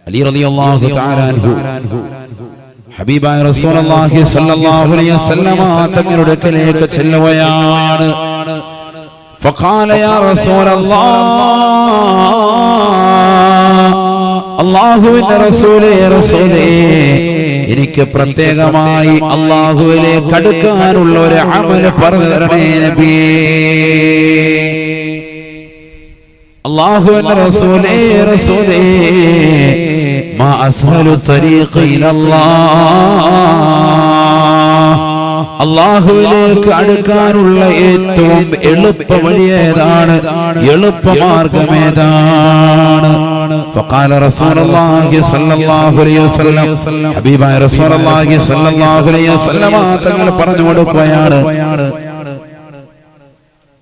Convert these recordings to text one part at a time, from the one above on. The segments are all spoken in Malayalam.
അലി റളിയല്ലാഹു തആല അൻഹു ഹബീബായ റസൂലുള്ളാഹി സ്വല്ലല്ലാഹു അലൈഹി വസല്ലമ തങ്ങളുടെ അടുക്കലേക്ക് ചെല്ലുകയാണ്. ഫഖാല യാ റസൂലല്ലാഹ്, അല്ലാഹുവിന്റെ റസൂലേ, എനിക്ക് പ്രത്യേകമായി അല്ലാഹുവിലേക്ക് അടുക്കാനുള്ള ഒരു അമൽ പറഞ്ഞു തരണേ നബിയേ. അല്ലാഹുവിന്റെ റസൂലേ, മാ അസ്ഹലു തരീഖ ഇലല്ലാഹ്, അല്ലാഹുവിലേക്ക് അടുക്കാനുള്ള ഏറ്റവും എളുപ്പ വഴിയേതാണ്, എളുപ്പമാർഗമേതാണ്? فقال رسول الله صلى الله عليه وسلم, ഹബീബായ റസൂലുള്ളാഹി സ്വല്ലല്ലാഹു അലൈഹി വസല്ലം തങ്ങൾ പറഞ്ഞു കൊടുക്കുകയാണ്,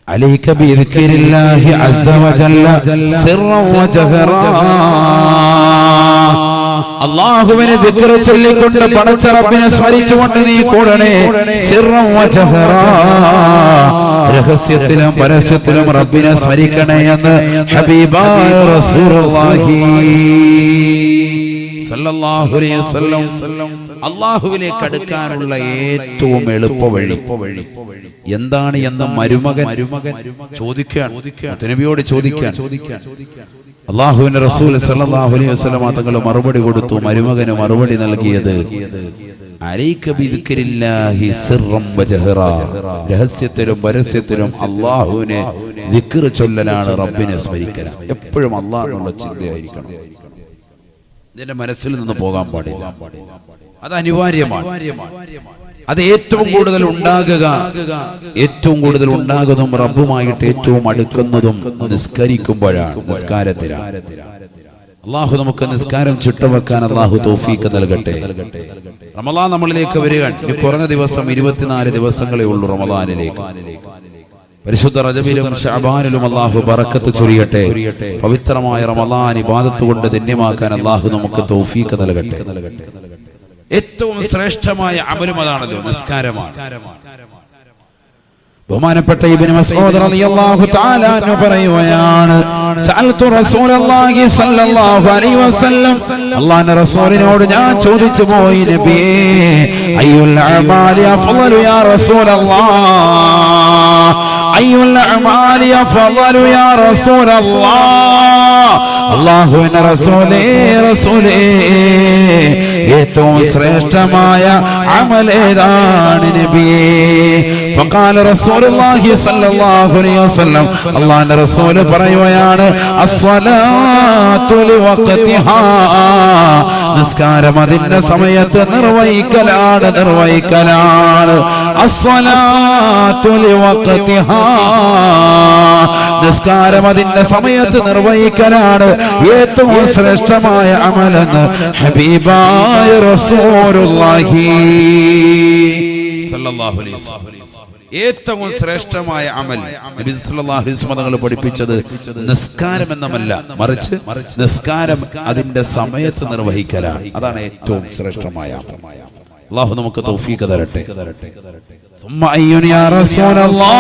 അലൈക ബിദിക്രില്ലാഹി അസ്സ വജല്ല സിർറൻ വജഹറാ, അല്ലാഹുവിനെ ദിക്ർ ചൊല്ലിക്കൊണ്ട് പടച്ച റബ്ബിനെ സ്മരിച്ചുകൊണ്ട് നീ കൂടണേ. സിർറൻ വജഹറാ, രഹസ്യത്തിലും പരസ്യത്തിലും റബ്ബിനെ സ്മരിക്കണേ എന്ന് ഹബീബായ റസൂലുള്ളാഹി സല്ലല്ലാഹു അലൈഹി വസല്ലം അല്ലാഹുവിലേക്ക് അടുക്കാനുള്ള ഏറ്റവും എളുപ്പ വഴി എന്താണ് എന്ന് മരുമകൻ ചോദിക്കാൻ, നബിയോട് ചോദിക്കാൻ അല്ലാഹുവിന്റെ റസൂൽ സല്ലല്ലാഹു അലൈഹി വസല്ലം തങ്ങൾ മറുപടി കൊടുത്തു. മരുമകന് മറുപടി നൽകിയത്, അലൈക ബിദിക്രില്ലാഹി സിർറൻ വജഹറാ, രഹസ്യത്തിലും പരസ്യത്തിലും അല്ലാഹുവിനെ ദിക്ർ ചൊല്ലലാണ്, റബ്ബിനെ സ്മരിക്കൽ. എപ്പോഴും അല്ലാഹുവിനുള്ള ചിന്തയായിരിക്കണം, ഇതിന്റെ മനസ്സിൽ നിന്ന് പോകാൻ പാടില്ല. അത് അനിവാര്യമാണ്. അത് ഏറ്റവും കൂടുതൽ ഉണ്ടാകുന്നതും റബ്ബുമായിട്ട് ഏറ്റവും അടുക്കുന്നതും നിസ്കരിക്കുമ്പോഴാണ്, നിസ്കാരത്തിലാണ്. അല്ലാഹു നമുക്ക് നിസ്കാരം ചുട്ടുവെക്കാൻ അല്ലാഹു തൗഫീഖ് നൽകട്ടെ. റമളാൻ നമ്മളിലേക്ക് വരികയാണ്. ഇനി കുറഞ്ഞ ദിവസം 24 ദിവസങ്ങളേ ഉള്ളൂ റമളാനിലേക്ക്. പരിശുദ്ധ റജബിലും ശഅബാനിലും അല്ലാഹു ബറക്കത്ത് ചൊരിയട്ടെ. പവിത്രമായ റമളാൻ ഇബാദത്ത് കൊണ്ട് ധന്യമാക്കാൻ അല്ലാഹു നമുക്ക് തൗഫീഖ് നൽകട്ടെ. ഏറ്റവും ശ്രേഷ്ഠമായ അമലും അതാണല്ലോ, നിസ്കാരമാണ്. ബഹുമാനപ്പെട്ട ഇബ്നു മസ്ഊദ് റളിയല്ലാഹു തആല അൻഹു പറയുകയാണ്, സഅൽതു റസൂലല്ലാഹി സ്വല്ലല്ലാഹു അലൈഹി വസല്ലം, അല്ലാഹുവിന്റെ റസൂലിനോട് ഞാൻ ചോദിച്ചു പോയി, നബിയേ, അയ്യുൽ അഅമാലി അഫ്ളലു യാ റസൂലല്ലാഹ്, അയ്യുൽ അഅമാലി അഫ്ളലു യാ റസൂലല്ലാഹ്, അല്ലാഹുവിന്റെ റസൂലേ, ഏറ്റവും ശ്രേഷ്ഠമായ അമൽ ഏതാണ് നബിയേ? ഫഖാല റസൂലുള്ളാഹി സ്വല്ലല്ലാഹു അലൈഹി വസല്ലം, അല്ലാഹുവിന്റെ റസൂൽ പറയുകയാണ്, അസ്സലാത്തു ലിവഖതിഹാ, നിസ്കാരം അതിന്റെ സമയത്ത് നിർവഹിക്കലാണ്. അസ്സലാത്തു ലിവഖതിഹാ, നിസ്കാരം അതിന്റെ സമയത്ത് നിർവഹിക്കലാണ് ഏറ്റവും ശ്രേഷ്ഠമായ അമലെന്ന് ഹബീബായ റസൂലുള്ളാഹി സല്ലല്ലാഹു അലൈഹി വസല്ലം. ഏറ്റവും ശ്രേഷ്ഠമായ അമൽ നബി സല്ലല്ലാഹു അലൈഹി വസല്ലം തങ്ങൾ പഠിപ്പിച്ചത് നിസ്കാരം എന്നല്ല, മറിച്ച് നിസ്കാരം അതിന്റെ സമയത്ത് നിർവഹിക്കലാണ്. അതാണ് ഏറ്റവും ശ്രേഷ്ഠമായ അമൽ. അല്ലാഹു നമുക്ക് തൗഫീഖ് തരട്ടെ. ثم أيّن يا رسول الله,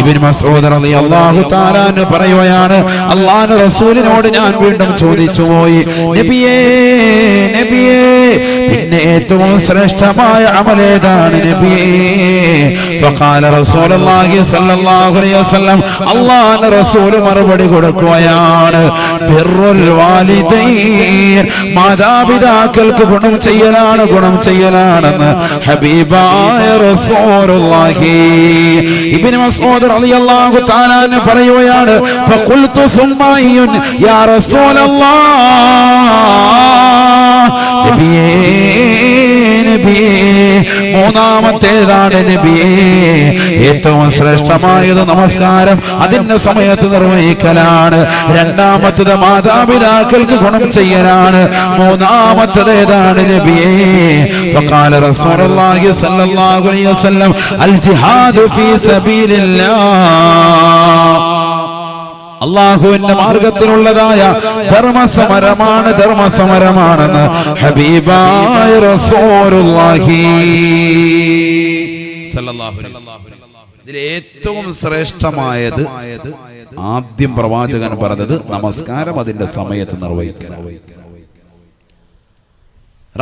ഇബ്നു മസ്ഊദ് റളിയല്ലാഹു തആല അൻഹു പറയുകയാണ്, അല്ലാഹുവിന്റെ റസൂലിനോട് ഞാൻ വീണ്ടും ചോദിച്ചു പോയി, നബിയേ, പിന്നെ ഏറ്റവും ശ്രേഷ്ഠമായ അമൽ ഏതാണ് നബിയേ? ഫഖാല റസൂലുള്ളാഹി സ്വല്ലല്ലാഹു അലൈഹി വസല്ലം, അല്ലാഹുവിന്റെ റസൂൽ മറുപടി കൊടുക്കുകയാണ്, ബിർറുൽ വാലിദൈൻ, മാതാപിതാക്കൾക്ക് ഗുണം ചെയ്യലാണെന്ന് ഹബീബായ റസൂലുള്ളാഹി. ഇബ്നു മസ്ഊദ് റളിയല്ലാഹു തആല അൻഹു പറയുകയാണ്, ഫഖുൽതു സുമ്മ അയ്യുൻ യാ റസൂലല്ലാഹ്, നബിയേ, മൂന്നാമത്തേതാണ് നബിയേ? ഏറ്റവും ശ്രേഷ്ഠമായത് നമസ്കാരം അതിന്റെ സമയത്ത് നിർവഹിക്കലാണ്. രണ്ടാമത്തേത് മാതാപിതാക്കൾക്ക് ഗുണം ചെയ്യലാണ്. മൂന്നാമത്തേത് ഏതാണ് നബിയേ? ഫഖാല റസൂലുള്ളാഹി സ്വല്ലല്ലാഹു അലൈഹി വസല്ലം, അൽ ജിഹാദു ഫീ സബീലില്ലാഹ്, അല്ലാഹുവിന്റെ മാർഗത്തിലുള്ളതായ ധർമ്മസമരമാണെന്ന് ഹബീബായ റസൂലുള്ളാഹി സല്ലല്ലാഹു അലൈഹി വസല്ലം. ഇതിൽ ഏറ്റവും ശ്രേഷ്ഠമായത് ആദ്യം പ്രവാചകൻ പറഞ്ഞത് നമസ്കാരം അതിന്റെ സമയത്ത് നിർവഹിക്കണം.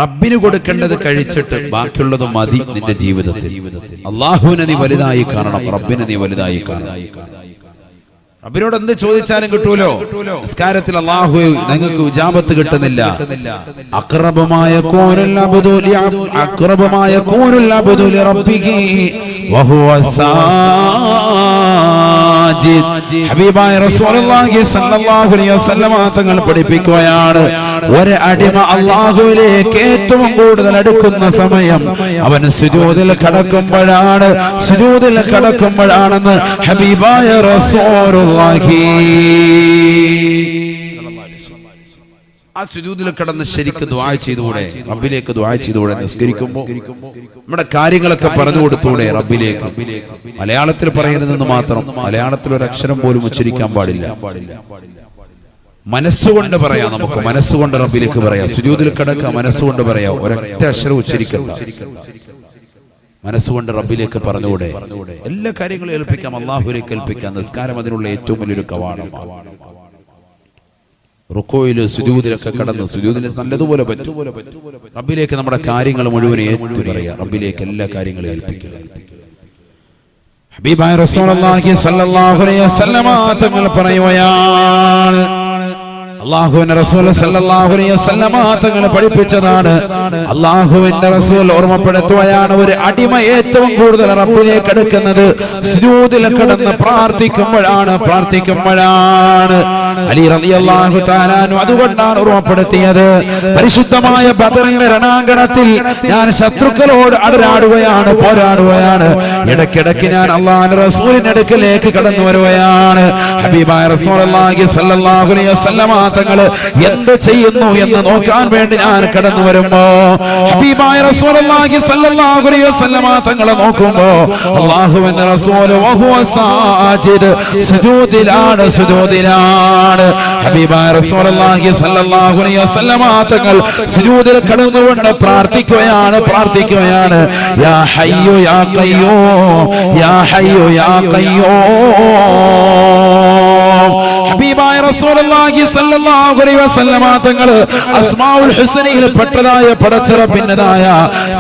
റബ്ബിന് കൊടുക്കേണ്ടത് കഴിച്ചിട്ട് ബാക്കിയുള്ളത് മതി നിന്റെ ജീവിതത്തിൽ. അള്ളാഹുവിനെ നീ വലുതായി കാണണം, റബ്ബിനെ നീ വലുതായി കാണണം. റബ്ബിനോട് എന്ത് ചോദിച്ചാലും കിട്ടൂലോ. നിസ്കാരത്തിൽ അല്ലാഹു നിങ്ങൾക്ക് ഇജാബത്ത് കിട്ടുന്നില്ല. അഖറബമായ ഖൂനുൽ അബ്ദു ലിറബ്ബിഹി വഹുവ സാജിദ്. ഹബീബായ റസൂലുള്ളാഹി സ്വല്ലല്ലാഹു അലൈഹി വസല്ലം തങ്ങൾ പഠിപ്പിക്കുകയാണ്, ഒരു അടിമ അല്ലാഹുവിലേക്ക് ഏറ്റവും കൂടുതൽ അടുക്കുന്ന സമയം അവൻ സുജൂദിൽ കടക്കുമ്പോഴാണെന്ന് ഹബീബായ റസൂലുള്ളാഹി ആ സുജൂദിൽ കിടന്ന് ശരിക്കും ദുആ ചെയ്തുകൂടെ? റബ്ബിലേക്ക് ദുആ ചെയ്തുകൂടെ? നിസ്കരിക്കുമ്പോൾ നമ്മുടെ കാര്യങ്ങളൊക്കെ പറഞ്ഞു കൊടുത്തൂടെ റബ്ബിലേക്ക്? മലയാളത്തിൽ പറയുന്നതെന്ന് മാത്രം, മലയാളത്തിൽ ഒരു അക്ഷരം പോലും ഉച്ചരിക്കാൻ പാടില്ല. മനസ്സുകൊണ്ട് പറയാം, നമുക്ക് മനസ്സുകൊണ്ട് റബ്ബിലേക്ക് പറയാം. സുജൂദിൽ കിടക്കുക, മനസ്സുകൊണ്ട് പറയാം, ഒരൊറ്റ അക്ഷരം ഉച്ചരിക്കണ്ട. മനസ്സുകൊണ്ട് റബ്ബിലേക്ക് പറഞ്ഞുകൂടെ? എല്ലാ കാര്യങ്ങളും ഏൽപ്പിക്കാം, അല്ലാഹുവിലേക്ക് ഏൽപ്പിക്കാം. നിസ്കാരം അതിനുള്ള ഏറ്റവും വലിയൊരു കവാടമാണ്. റുക്കോയില് സുജൂദിലൊക്കെ കടന്ന് സുജൂദിൽ നല്ലതുപോലെ പറ്റും റബ്ബിലേക്ക് നമ്മുടെ കാര്യങ്ങൾ മുഴുവൻ ഏറ്റു പറയാം. റബ്ബിലേക്ക് എല്ലാ കാര്യങ്ങളും ഏൽപ്പിക്കുക. ഹബീബായ റസൂലുള്ളാഹി സ്വല്ലല്ലാഹു അലൈഹി വസല്ലം തങ്ങൾ പറയുകയാണ്, അല്ലാഹുവിന്റെ റസൂൽ സല്ലല്ലാഹു അലൈഹി വസല്ലം തങ്ങൾ പഠിപ്പിച്ചതാണ്. അല്ലാഹുവിന്റെ റസൂൽ ഓർമ്മപ്പെടുത്തുകയാണ്, ഒരു അടിമ ഏറ്റവും കൂടുതൽ റബ്ബിലേക്ക് അടുക്കുന്നത് സുജൂദിൽ കിടന്ന് പ്രാർത്ഥിക്കുമ്പോഴാണ്. അലി റളിയല്ലാഹു തആല അതുകൊണ്ടാണ് ഓർമ്മപ്പെടുത്തിയത്, പരിശുദ്ധമായ ബദറിന്റെ രണാങ്കണത്തിൽ ഞാൻ ശത്രുക്കളോട് പോരാടുകയാണ്. ഇടയ്ക്കിടയ്ക്ക് ഞാൻ അല്ലാഹുവിന്റെ റസൂലിന്റെ അടുക്കലേക്ക് കടന്നു വരുകയാണ്. ഹബീബായ റസൂലുള്ളാഹി സ്വല്ലല്ലാഹു അലൈഹി വസല്ലം തങ്ങള് എന്ത് ചെയ്യുന്നു എന്ന് നോക്കാൻ വേണ്ടി ഞാൻ കടന്നു വരുമ്പോ ഹബീബായ റസൂലുള്ളാഹി സ്വല്ലല്ലാഹു അലൈഹി വസല്ലം തങ്ങളെ നോക്കുമ്പോ അല്ലാഹുവിന്റെ റസൂൽ വഹുവ സാജിദ്, സുജൂദിലാണ്. ഹബീബായ റസൂലുള്ളാഹി സ്വല്ലല്ലാഹു അലൈഹി വസല്ലം തങ്ങൾ സുജൂദിൽ കടന്നുകൊണ്ട് പ്രാർത്ഥിക്കുകയാണ്. യാ ഹയ്യു യാ ഖയ്യൂം, യാ ഹയ്യു യാ ഖയ്യൂം. ഹബീബായ റസൂലുള്ളാഹി സ്വല്ലല്ലാഹു അലൈഹി വസല്ലം തങ്ങൾ അസ്മാഉൽ ഹുസ്നയിൽ പെട്ടതായ പടച്ചറബിൻ്റെതായ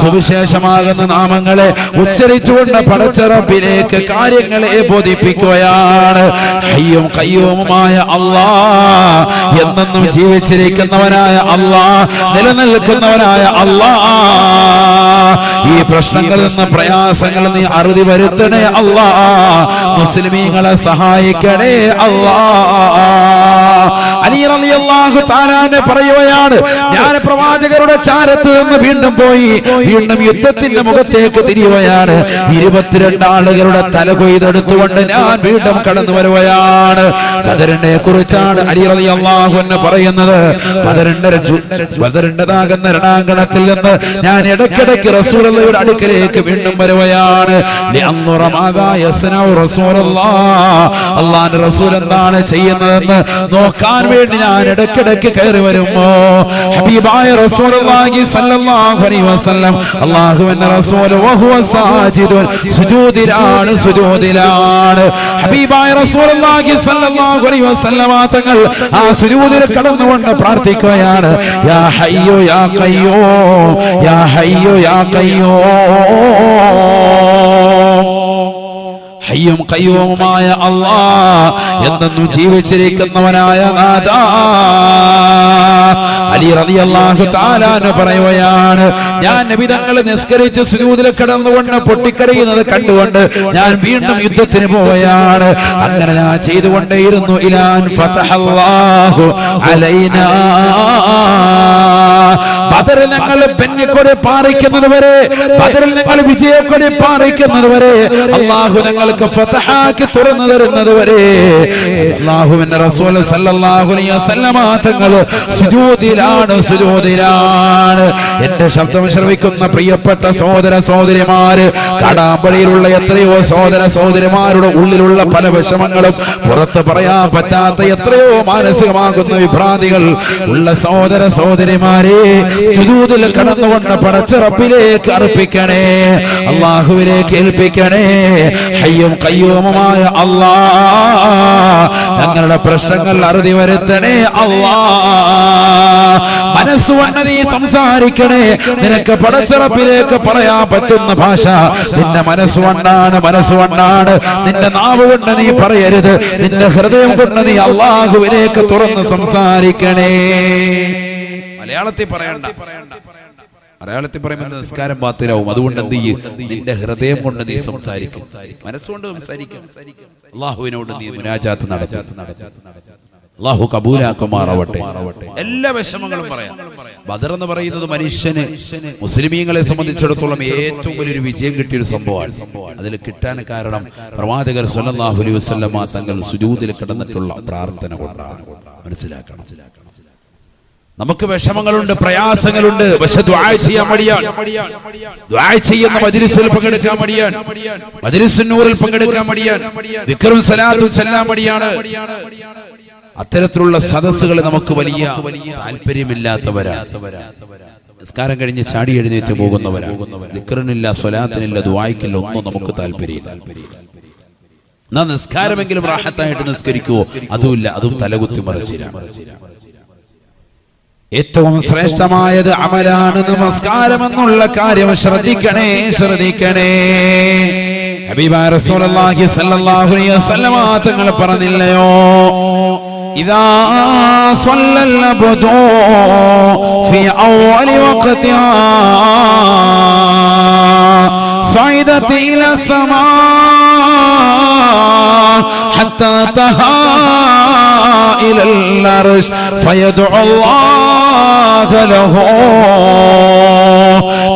സുവിശേഷമാകുന്ന നാമങ്ങളെ ഉച്ചരിച്ചുകൊണ്ട് പടച്ചറബിലേക്ക് കാര്യങ്ങളെ ബോധിപ്പിക്കുകയാണ്. ഹയ്യും ഖയ്യൂമുമായ അല്ലാഹ്, എന്നെന്നും ജീവിച്ചിരിക്കുന്നവനായ അല്ലാഹ്, നിലനിൽക്കുന്നവനായ അല്ലാഹ്, ഈ പ്രശ്നങ്ങളിൽ നിന്ന് പ്രയാസങ്ങളിൽ നീ അറുതി വരുത്തണേ അല്ലാഹ്, മുസ്ലിമീങ്ങളെ സഹായിക്കണേ അല്ലാഹ്. അലി റളിയല്ലാഹു തആല പറയുകയാണ്, ഞാൻ പ്രവാചകരുടെ ചാരത്ത് നിന്ന് വീണ്ടും യുദ്ധത്തിന്റെ മുഖത്തേക്ക് തിരിയുകയാണ്. 22 ആളുകളുടെ തല കൊയ്തെടുത്തുകൊണ്ട് ഞാൻ വീണ്ടും കടന്നു വരുകയാണ്. ബദറിനെ കുറിച്ചാണ് അലി റളിയല്ലാഹു അൻഹു പറയുന്നത്. ബദറിന്റേതാകുന്ന രണാങ്കണത്തിൽ നിന്ന് ഞാൻ ഇടയ്ക്കിടയ്ക്ക് റസൂലുള്ളാഹിയുടെ അടുക്കലേക്ക് വീണ്ടും വരുകയാണ്. അല്ലാഹുവിന്റെ റസൂൽ എന്താണ് ചെയ്യുന്നതെന്ന് നോക്കാൻ വേണ്ടി ഞാൻ ഇടയ്ക്കിടയ്ക്ക് കയറി വരുമ്പോ ഹബീബായ റസൂലുള്ളാഹി സ്വല്ലല്ലാഹു അലൈഹി വസല്ലം അല്ലാഹുവിന്റെ റസൂൽ വഹുവ സാജിദുൻ, സുജൂദിലാണ്. ഹബീബായ റസൂലുള്ളാഹി സ്വല്ലല്ലാഹു അലൈഹി വസല്ലം തങ്ങൾ ആ സുജൂദിൽ കടന്നുകൊണ്ട് പ്രാർത്ഥിക്കുകയാണ്. യാ ഹയ്യു യാ ഖയ്യൂം, യാ ഹയ്യു യാ ഖയ്യൂം. ഹയ്യും ഖയ്യൂമുമായ അല്ലാഹ്, എന്നെന്നും ജീവിച്ചിരിക്കുന്നവനായ നാഥാ. അലി റളിയല്ലാഹു തആല പറയുകയാണ്, ഞാൻ നബി തങ്ങൾ നിസ്കരിച്ച് സുജൂദിൽ കിടന്നുകൊണ്ട് പൊട്ടിക്കരയുന്നത് കണ്ടുകൊണ്ട് ഞാൻ വീണ്ടും യുദ്ധത്തിന് പോവുകയാണ്. അങ്ങനെ ഞാൻ ചെയ്തുകൊണ്ടേയിരുന്നു. ഇലാൻ ഫതഹല്ലാഹു അലൈനാ, ബദറിൽ ഞങ്ങൾ പെണ്ണിക്കൊടി പാറിക്കുന്നത് വരെ, ബദറിൽ ഞങ്ങൾ വിജയക്കൊടി പാറിക്കുന്നത് വരെ, അല്ലാഹു ഞങ്ങൾക്ക് ഫതഹാക്കി തുറന്നു തരുന്നത് വരെ അല്ലാഹുവിന്റെ റസൂൽ സല്ലല്ലാഹു അലൈഹി വസല്ലം തങ്ങൾ സുജൂദിലാണ്. എന്റെ ശബ്ദം ശ്രവിക്കുന്ന പ്രിയപ്പെട്ട സഹോദര സഹോദരിമാര്, കടാമ്പടിയിലുള്ള എത്രയോ സഹോദര സഹോദരിമാരുടെ ഉള്ളിലുള്ള പല വിഷമങ്ങളും പുറത്ത് പറയാൻ പറ്റാത്ത എത്രയോ മാനസികമാകുന്ന വിഭ്രാന്തികൾ ഉള്ള സഹോദര സഹോദരിമാരെ, സുജൂദിൽ കടന്നുകൊണ്ട് പടച്ച റബ്ബിലേക്ക് അർപ്പിക്കണേ, അല്ലാഹുവിലേക്ക് ഏൽപ്പിക്കണേ. ഹയ്യും ഖയ്യൂമുമായ അല്ലാഹ് ഞങ്ങളുടെ പ്രശ്നങ്ങൾ അറുതി വരുത്തണേ അല്ലാഹ്. മനസ്സുകൊണ്ട് നീ സംസാരിക്കണേ. നിനക്ക് പടച്ച റബ്ബിലേക്ക് പറയാൻ പറ്റുന്ന ഭാഷ നിന്റെ മനസ്സുകൊണ്ടാണ്, മനസ്സുകൊണ്ടാണ്. നിന്റെ നാവ് കൊണ്ട് നീ പറയരുത്, നിന്റെ ഹൃദയം കൊണ്ട് നീ അല്ലാഹുവിലേക്ക് തുറന്ന് സംസാരിക്കണേ. മലയാളത്തിൽ പറയണ്ട, മലയാളത്തിൽ പറയുമ്പോൾ നിസ്കാരം ബാത്തിലാവും. അതുകൊണ്ട് എന്ത് ചെയ്യും? നിന്റെ ഹൃദയം കൊണ്ട് നീ സംസാരിക്കും, മനസ്സുകൊണ്ട് സംസാരിക്കും. അല്ലാഹുവിനോട് നീ മുനാജാത്ത് നടത്തും. അല്ലാഹു കബൂലാക്കുമാറാവട്ടെ. എല്ലാ വിഷമങ്ങളും പറയാം. ബദർ എന്ന് പറയുന്നത് മനുഷ്യന്, മുസ്ലിമീങ്ങളെ സംബന്ധിച്ചിടത്തോളം ഏറ്റവും വലിയൊരു വിജയം കിട്ടിയൊരു സംഭവമാണ്. അതിൽ കിട്ടാൻ കാരണം പ്രവാചകർ സ്വല്ലല്ലാഹു അലൈഹി വസല്ലമ തങ്ങൾ സുജൂദിൽ കിടന്നിട്ടുള്ള പ്രാർത്ഥന കൊണ്ടാണ്. മനസ്സിലാക്കണം. നമുക്ക് വിഷമങ്ങളുണ്ട്, പ്രയാസങ്ങളുണ്ട്, പക്ഷെ ദുആ ചെയ്യാൻ മടിയാണ്. ദുആ ചെയ്യുന്ന മജ്ലിസിൽ പങ്കെടുക്കാൻ മടിയാണ്, മജ്ലിസുൻ നൂറിൽ പങ്കെടുക്കാൻ മടിയാണ്, ദിക്റും സലാത്തും ചൊല്ലാൻ മടിയാണ്. അത്തരത്തിലുള്ള സദസ്സുകൾ നമുക്ക് വലിയ താല്പര്യമില്ലാത്തവരാണ്. നിസ്കാരം കഴിഞ്ഞ് ചാടി എഴുന്നേറ്റ് പോകുന്നവരാണ്. ദിക്റിനില്ല, സ്വലാത്തിനില്ല, ദുആയ്ക്കില്ല, ഒന്നും നമുക്ക് താല്പര്യമില്ല. എന്നാ നിസ്കാരമെങ്കിലും റാഹത്തായിട്ട് നിസ്കരിക്കുവോ? അതുമില്ല, അതും തലകുത്തി മറിച്ചിലാണ്. ഏറ്റവും ശ്രേഷ്ഠമായത് അമലാണ് നമസ്കാരം എന്നുള്ള കാര്യം ശ്രദ്ധിക്കണേ, ശ്രദ്ധിക്കണേ. ഹബീബായ റസൂലുള്ളാഹി സ്വല്ലല്ലാഹു അലൈഹി വസല്ലമ തങ്ങൾ പറഞ്ഞില്ലയോ, ഇദാ സ്വല്ലൽ അബ്ദു ഫീ അവ്വലി വഖതിഹാ സ്വൈദത ഇലാ സമാ ഹത്താ തഹാ ഇലൽ അർശ് ഫയദഉ അല്ലാഹ ലഹു.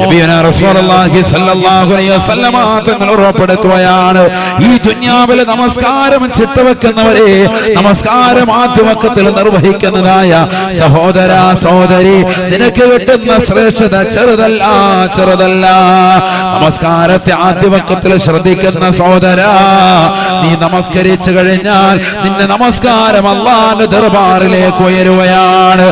നബിയുനാ റസൂലുള്ളാഹി സ്വല്ലല്ലാഹു അലൈഹി വസല്ലമ തങ്ങൾ ഉറപ്പെടുത്തുകയാണ്, ഈ ദുനിയാവിൽ നമസ്കാരം ചിട്ടവെക്കുന്നവരെ, നമസ്കാരം ആദ്യവക്കത്തിൽ നിർവഹിക്കുന്നതായ സഹോദര സഹോദരി, നിനക്ക് കിട്ടുന്ന ശ്രേഷ്ഠത ചെറുതല്ല, ചെറുതല്ല. നമസ്കാരത്തെ ആദ്യവക്കത്തിൽ ശ്രദ്ധിക്കുന്ന സഹോദര, നീ നമസ്കരിച്ചു കഴിഞ്ഞാൽ നിന്റെ നമസ്കാരം അല്ലാഹുവിന്റെ ദർബാറിലേക്ക് ഉയരുകയാണ്.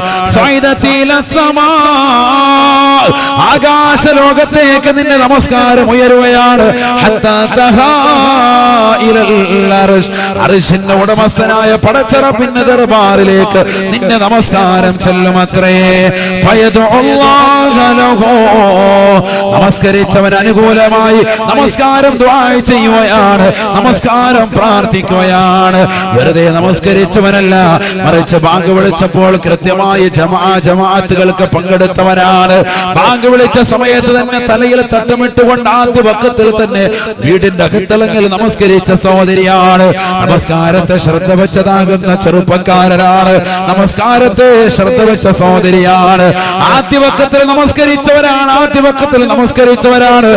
ആകാശലോകത്തേക്ക് നിന്റെ നമസ്കാരം ഉയരുകയാണ്. അർശിന്റെ ഉടമസ്ഥനായ പടച്ച റബ്ബിന്റെ ദർബാറിലേക്ക് നിന്റെ നമസ്കാരം ചെല്ലുമത്രേ. നമസ്കരിച്ചവൻ അനുകൂലമായി നമസ്കാരം ദുആ ചെയ്യുകയാണ്, നമസ്കാരം പ്രാർത്ഥിക്കുകയാണ്. വെറുതെ നമസ്കരിച്ചവനല്ല, മറിച്ച് ബാങ്ക് വിളിച്ചപ്പോൾ കൃത്യമായി ജമാഅത്തുകൾക്ക് പങ്കെടുത്തവനാണ്. ബാങ്ക് വിളിച്ച സമയത്ത് തന്നെ തലയിൽ തട്ടമിട്ടുകൊണ്ട് ആദ്യ വക്കത്തിൽ തന്നെ വീടിന്റെ അകത്തളങ്ങളിൽ നമസ്കരിച്ച സഹോദരിയാണ്. നമസ്കാരത്തെ ശ്രദ്ധ വെച്ചതാകുന്ന ചെറുപ്പക്കാരനാണ്. നമസ്കാരത്തെ ശ്രദ്ധ വെച്ച സഹോദരിയാണ്. ആദ്യ വക്കത്തിൽ നമസ്കരിച്ചവരാണ്, ആദ്യ വക്കത്തിൽ നമസ്കരിച്ചവരാണ്.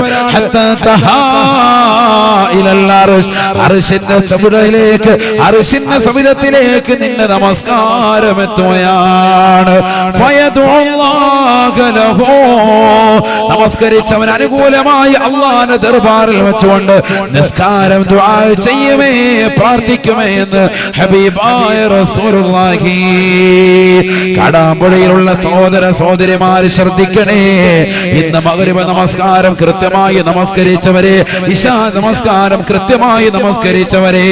അർശിന്റെ ചുവടിലേക്ക്, അർശിന്റെ സവിധത്തിലേക്ക് നിന്റെ നമസ്കാരം എത്തുകയാണ്. നമസ്കരിച്ചവൻ അനുകൂലമായി അല്ലാഹുവിന്റെ ദർബാറിൽ വെച്ചുകൊണ്ട് നിസ്കാരം ദുആ ചെയ്യുമേ, പ്രാർത്ഥിക്കുമേ എന്ന് ഹബീബായ റസൂലുള്ളാഹി. കടാമ്പുഴയിലുള്ള സഹോദര സഹോദരിമാര് ശ്രദ്ധിക്കണേ. ഇന്ന് മഗ്രിബ് നമസ്കാരം കൃത്യമായി നമസ്കരിച്ചവരെ, ഇശാ നമസ്കാരം കൃത്യമായി നമസ്കരിച്ചവരെ,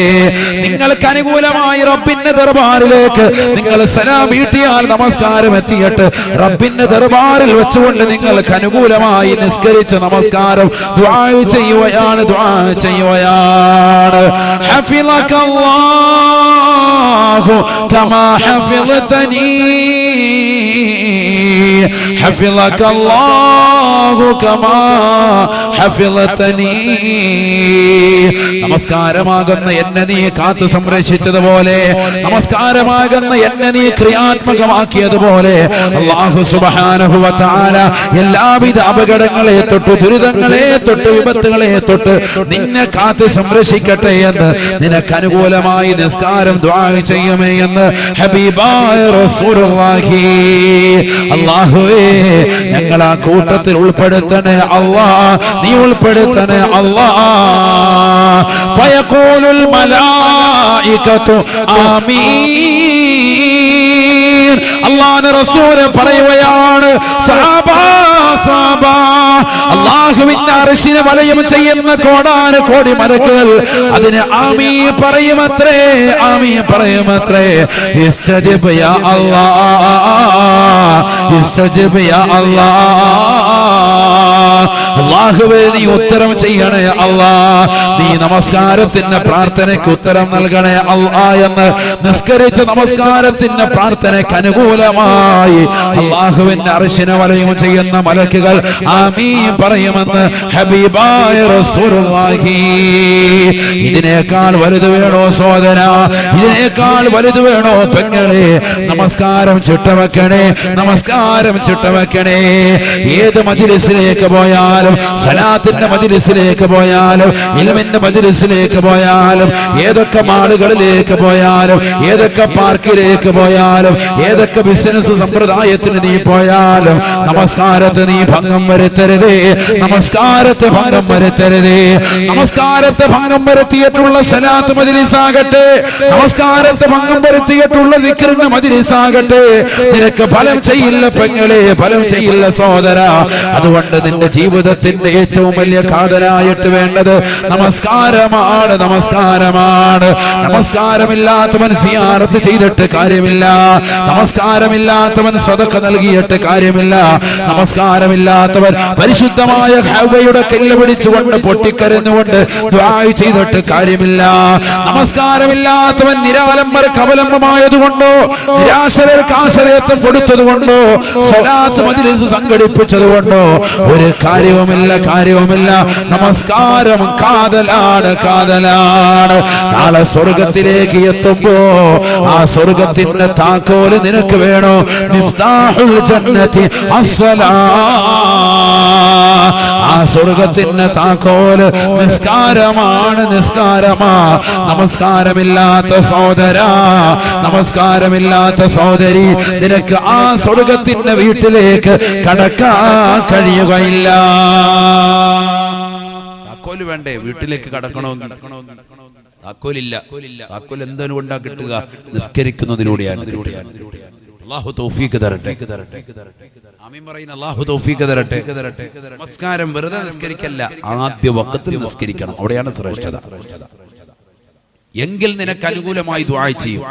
നിങ്ങൾക്ക് അനുകൂലമായി റബ്ബിന്റെ ദർബാറിലേക്ക് നിങ്ങൾ സലാം വീട്ടിയാൽ നമസ്കാരം എത്തിയിട്ട് റബ്ബിന്റെ ദർബാറിൽ വെച്ചുകൊണ്ട് നിങ്ങൾക്ക് അനുകൂലമായി നിസ്കരിച്ച നമസ്കാരം ദുആ ചെയ്യുകയാണ്, ദുആ ചെയ്യുകയാണ്. ഹഫിളകല്ലാഹു കമാ ഹഫിളതനീ, ഹഫിളകല്ലാഹു കമാ ഹഫിളതനീ. നമസ്കാരമാകുന്ന എന്നെ നീ കാത്തു സംരക്ഷിച്ചതുപോലെ, നമസ്കാരമാകുന്ന എന്നെ നീ ക്രിയാത്മകമാക്കിയതുപോലെ അല്ലാഹു സുബ്ഹാനഹു വ തആല എല്ലാവിധ അപകടങ്ങളെ തൊട്ട്, ദുരിതങ്ങളെ തൊട്ട്, വിപത്തുകളെ തൊട്ട് നിന്നെ കാത്തു സംരക്ഷിക്കട്ടെ എന്ന്, നിനക്ക് അനുകൂലമായി നിസ്കാരം ദുആ ചെയ്യുമേ എന്ന് ഹബീബായ റസൂലുള്ളാഹി. അല്ലാഹുവേ, ഞങ്ങൾ ആ കൂട്ടത്തിൽ ഉൾപ്പെടുത്തണേ അല്ലാഹ്, നീ ഉൾപ്പെടുത്തണേ അല്ലാഹ്. ഫയഖൂലുൽ മലായികതു ആമീൻ. അല്ലാഹുവിന്റെ റസൂൽ പറയുകയാണ്, സഹാബാ സഹാബാ, അല്ലാഹുവിന്റെ അർശിനെ വലയം ചെയ്യുന്ന കോടാന കോടി മലക്കുകൾ അതിന് ആമീൻ പറയുമത്രേ, ആമീൻ പറയുമത്രേ. ഇസ്തജിബ് യാ അല്ലാഹ്, ഇസ്തജിബ് യാ അല്ലാഹ്. അല്ലാഹുവേ നീ ഉത്തരം ചെയ്യണേ അല്ലാഹ്, നീ നമസ്കാരത്തിന്റെ പ്രാർത്ഥനയ്ക്ക് ഉത്തരം നൽകണേ അല്ലാഹ് എന്ന് നിസ്കരിച്ച നമസ്കാരത്തിന്റെ പ്രാർത്ഥനയ്ക്ക് അനുകൂലമായി അല്ലാഹുവിന്റെ അർശിനെ വലയം ചെയ്യുന്ന മലക്കുകൾ ആമീൻ പറയുമെന്ന് ഹബീബായ റസൂലുള്ളാഹി. ഇതിനേക്കാൾ വലുത് വേണോ സഹോദര? ഇതിനേക്കാൾ വലുത് വേണോ പെങ്ങളെ? നമസ്കാരം ചിട്ടവെക്കണേ, നമസ്കാരം ചിട്ടവെക്കണേ. ഏത് മജ്‌ലിസിലേക്ക് പോയാലും, സലാത്തിന്റെ മജ്‌ലിസിലേക്ക് പോയാലും, ഇൽമിന്റെ മജ്‌ലിസിലേക്ക് പോയാലും, ഏതൊക്കെ മാളുകളിലേക്ക് പോയാലും, ഏതൊക്കെ പാർക്കിലേക്ക് പോയാലും, ഏതൊക്കെ ബിസിനസ് സമ്പ്രദായത്തിന് നീ പോയാലും നമസ്കാരത്തെ നീ ഭംഗം വരുത്തരുതേ, നമസ്കാരത്തെ ഭംഗം വരുത്തരുതേ. നമസ്കാരത്തെ ഭംഗം വരുത്തിയിട്ടുള്ള സലാത്ത് മജ്‌ലിസാകട്ടെ, നമസ്കാരത്തെ ഭംഗം വരുത്തിയിട്ടുള്ള ദിക്റിന്റെ മജ്‌ലിസാകട്ടെ, നിനക്ക് ഫലം ചെയ്യില്ല പെങ്ങളെ, ഫലം ചെയ്യില്ല സഹോദര. അതുകൊണ്ട് നിന്റെ ജീവിതത്തിന്റെ ഏറ്റവും വലിയ കാതലായിട്ട് വേണ്ടത് നമസ്കാരമാണ്, നമസ്കാരമാണ്. നമസ്കാരമില്ലാത്തവൻ സിയാറത്ത് ചെയ്തിട്ട് കാര്യമില്ല, നമസ്കാരമില്ലാത്തവൻ സദഖ നൽകിയിട്ട് കാര്യമില്ല, നമസ്കാരമില്ലാത്തവൻ പരിശുദ്ധമായ ഹവ്വയുടെ കല്ല് പിടിച്ചുകൊണ്ട് പൊട്ടിക്കരഞ്ഞുകൊണ്ട് ദുആ ചെയ്തിട്ട് കാര്യമില്ല, നമസ്കാരമില്ലാത്തവൻ നിരാലംബർക്ക് അവലംബമായതുകൊണ്ടോ നിരാശരർക്ക് ആശ്രയത്വം കൊടുത്തതുകൊണ്ടോ സ്വലാത്ത് മജ്‌ലിസ് സംഘടിപ്പിച്ചതുകൊണ്ടോ ഒരു കാര്യവുമില്ല, കാര്യവുമില്ല. നമസ്കാരം കാതലാണ്, കാതലാണ്. നാളെ സ്വർഗത്തിലേക്ക് എത്തുമ്പോ ആ സ്വർഗത്തിന്റെ താക്കോല് നിനക്ക് വേണോ? മിഫ്താഹുൽ ജന്നതി അസ്സലാത്ത്. ആ സ്വർഗത്തിന്റെ താക്കോല് നിസ്കാരമാണ്, നിസ്കാരമാ. നമസ്കാരമില്ലാത്ത സഹോദര, നമസ്കാരമില്ലാത്ത സഹോദരി, നിനക്ക് ആ സ്വർഗത്തിന്റെ വീട്ടിലേക്ക് കടക്കാൻ കഴിയുകയില്ല. താക്കോല് വേണ്ടേ വീട്ടിലേക്ക് കടക്കണമെങ്കിൽ? താക്കോലില്ല. താക്കോൽ എന്തുകൊണ്ടാ കിട്ടുക? നിസ്കരിക്കുന്നതിലൂടെയാണ്. അല്ലാഹു തൗഫീഖ് തരട്ടെ, ആമീൻ പറയുന്ന അല്ലാഹു തൗഫീഖ് തരട്ടെ. നമസ്കാരം വെറുതെ നിസ്കരിക്കല്ല, ആദ്യ വഖത്തിൽ നിസ്കരിക്കണം. അവിടെയാണ് ശ്രേഷ്ഠത. എങ്കിൽ നിനക്ക് അനുകൂലമായി ദുആ ചെയ്യും.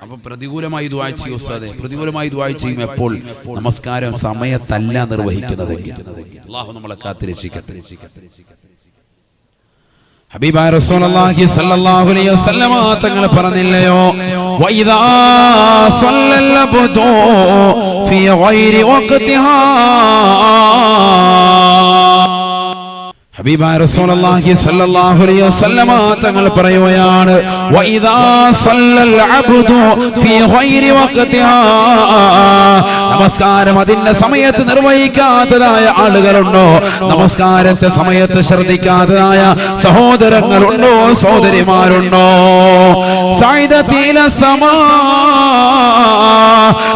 അപ്പൊ പ്രതികൂലമായി ദുആ ചെയ്യും ഉസ്താദേ. പ്രതികൂലമായി ദുആ ചെയ്യും എപ്പോൾ? നമസ്കാരം സമയത്തല്ല നിർവഹിക്കുന്നതെങ്കിൽ. അല്ലാഹു നമ്മളെ കാത്തിരക്ഷിക്കട്ടെ. ഹബീബായ റസൂലുള്ളാഹി സ്വല്ലല്ലാഹു അലൈഹി വസല്ലമ തങ്ങൾ പറഞ്ഞില്ലയോ, വഇദാ സല്ലൽ അബ്ദു ഫീ ഗൈരി വഖ്തിഹാ. ഹബീബായ റസൂലുള്ളാഹി സ്വല്ലല്ലാഹു അലൈഹി വസല്ലമ തങ്ങൾ പറയുകയാണ്, വഇദാ സല്ലൽ അബ്ദു ഫീ ഗൈരി വഖ്തിഹാ. നമസ്കാരം അതിന്റെ സമയത്ത് നിർവഹിക്കാത്തതായ ആളുകളുണ്ടോ? നമസ്കാരത്തെ സമയത്ത് ശ്രദ്ധിക്കാത്തതായ സഹോദരങ്ങളുണ്ടോ, സഹോദരിമാരുണ്ടോ? സൈദതീല സമാ.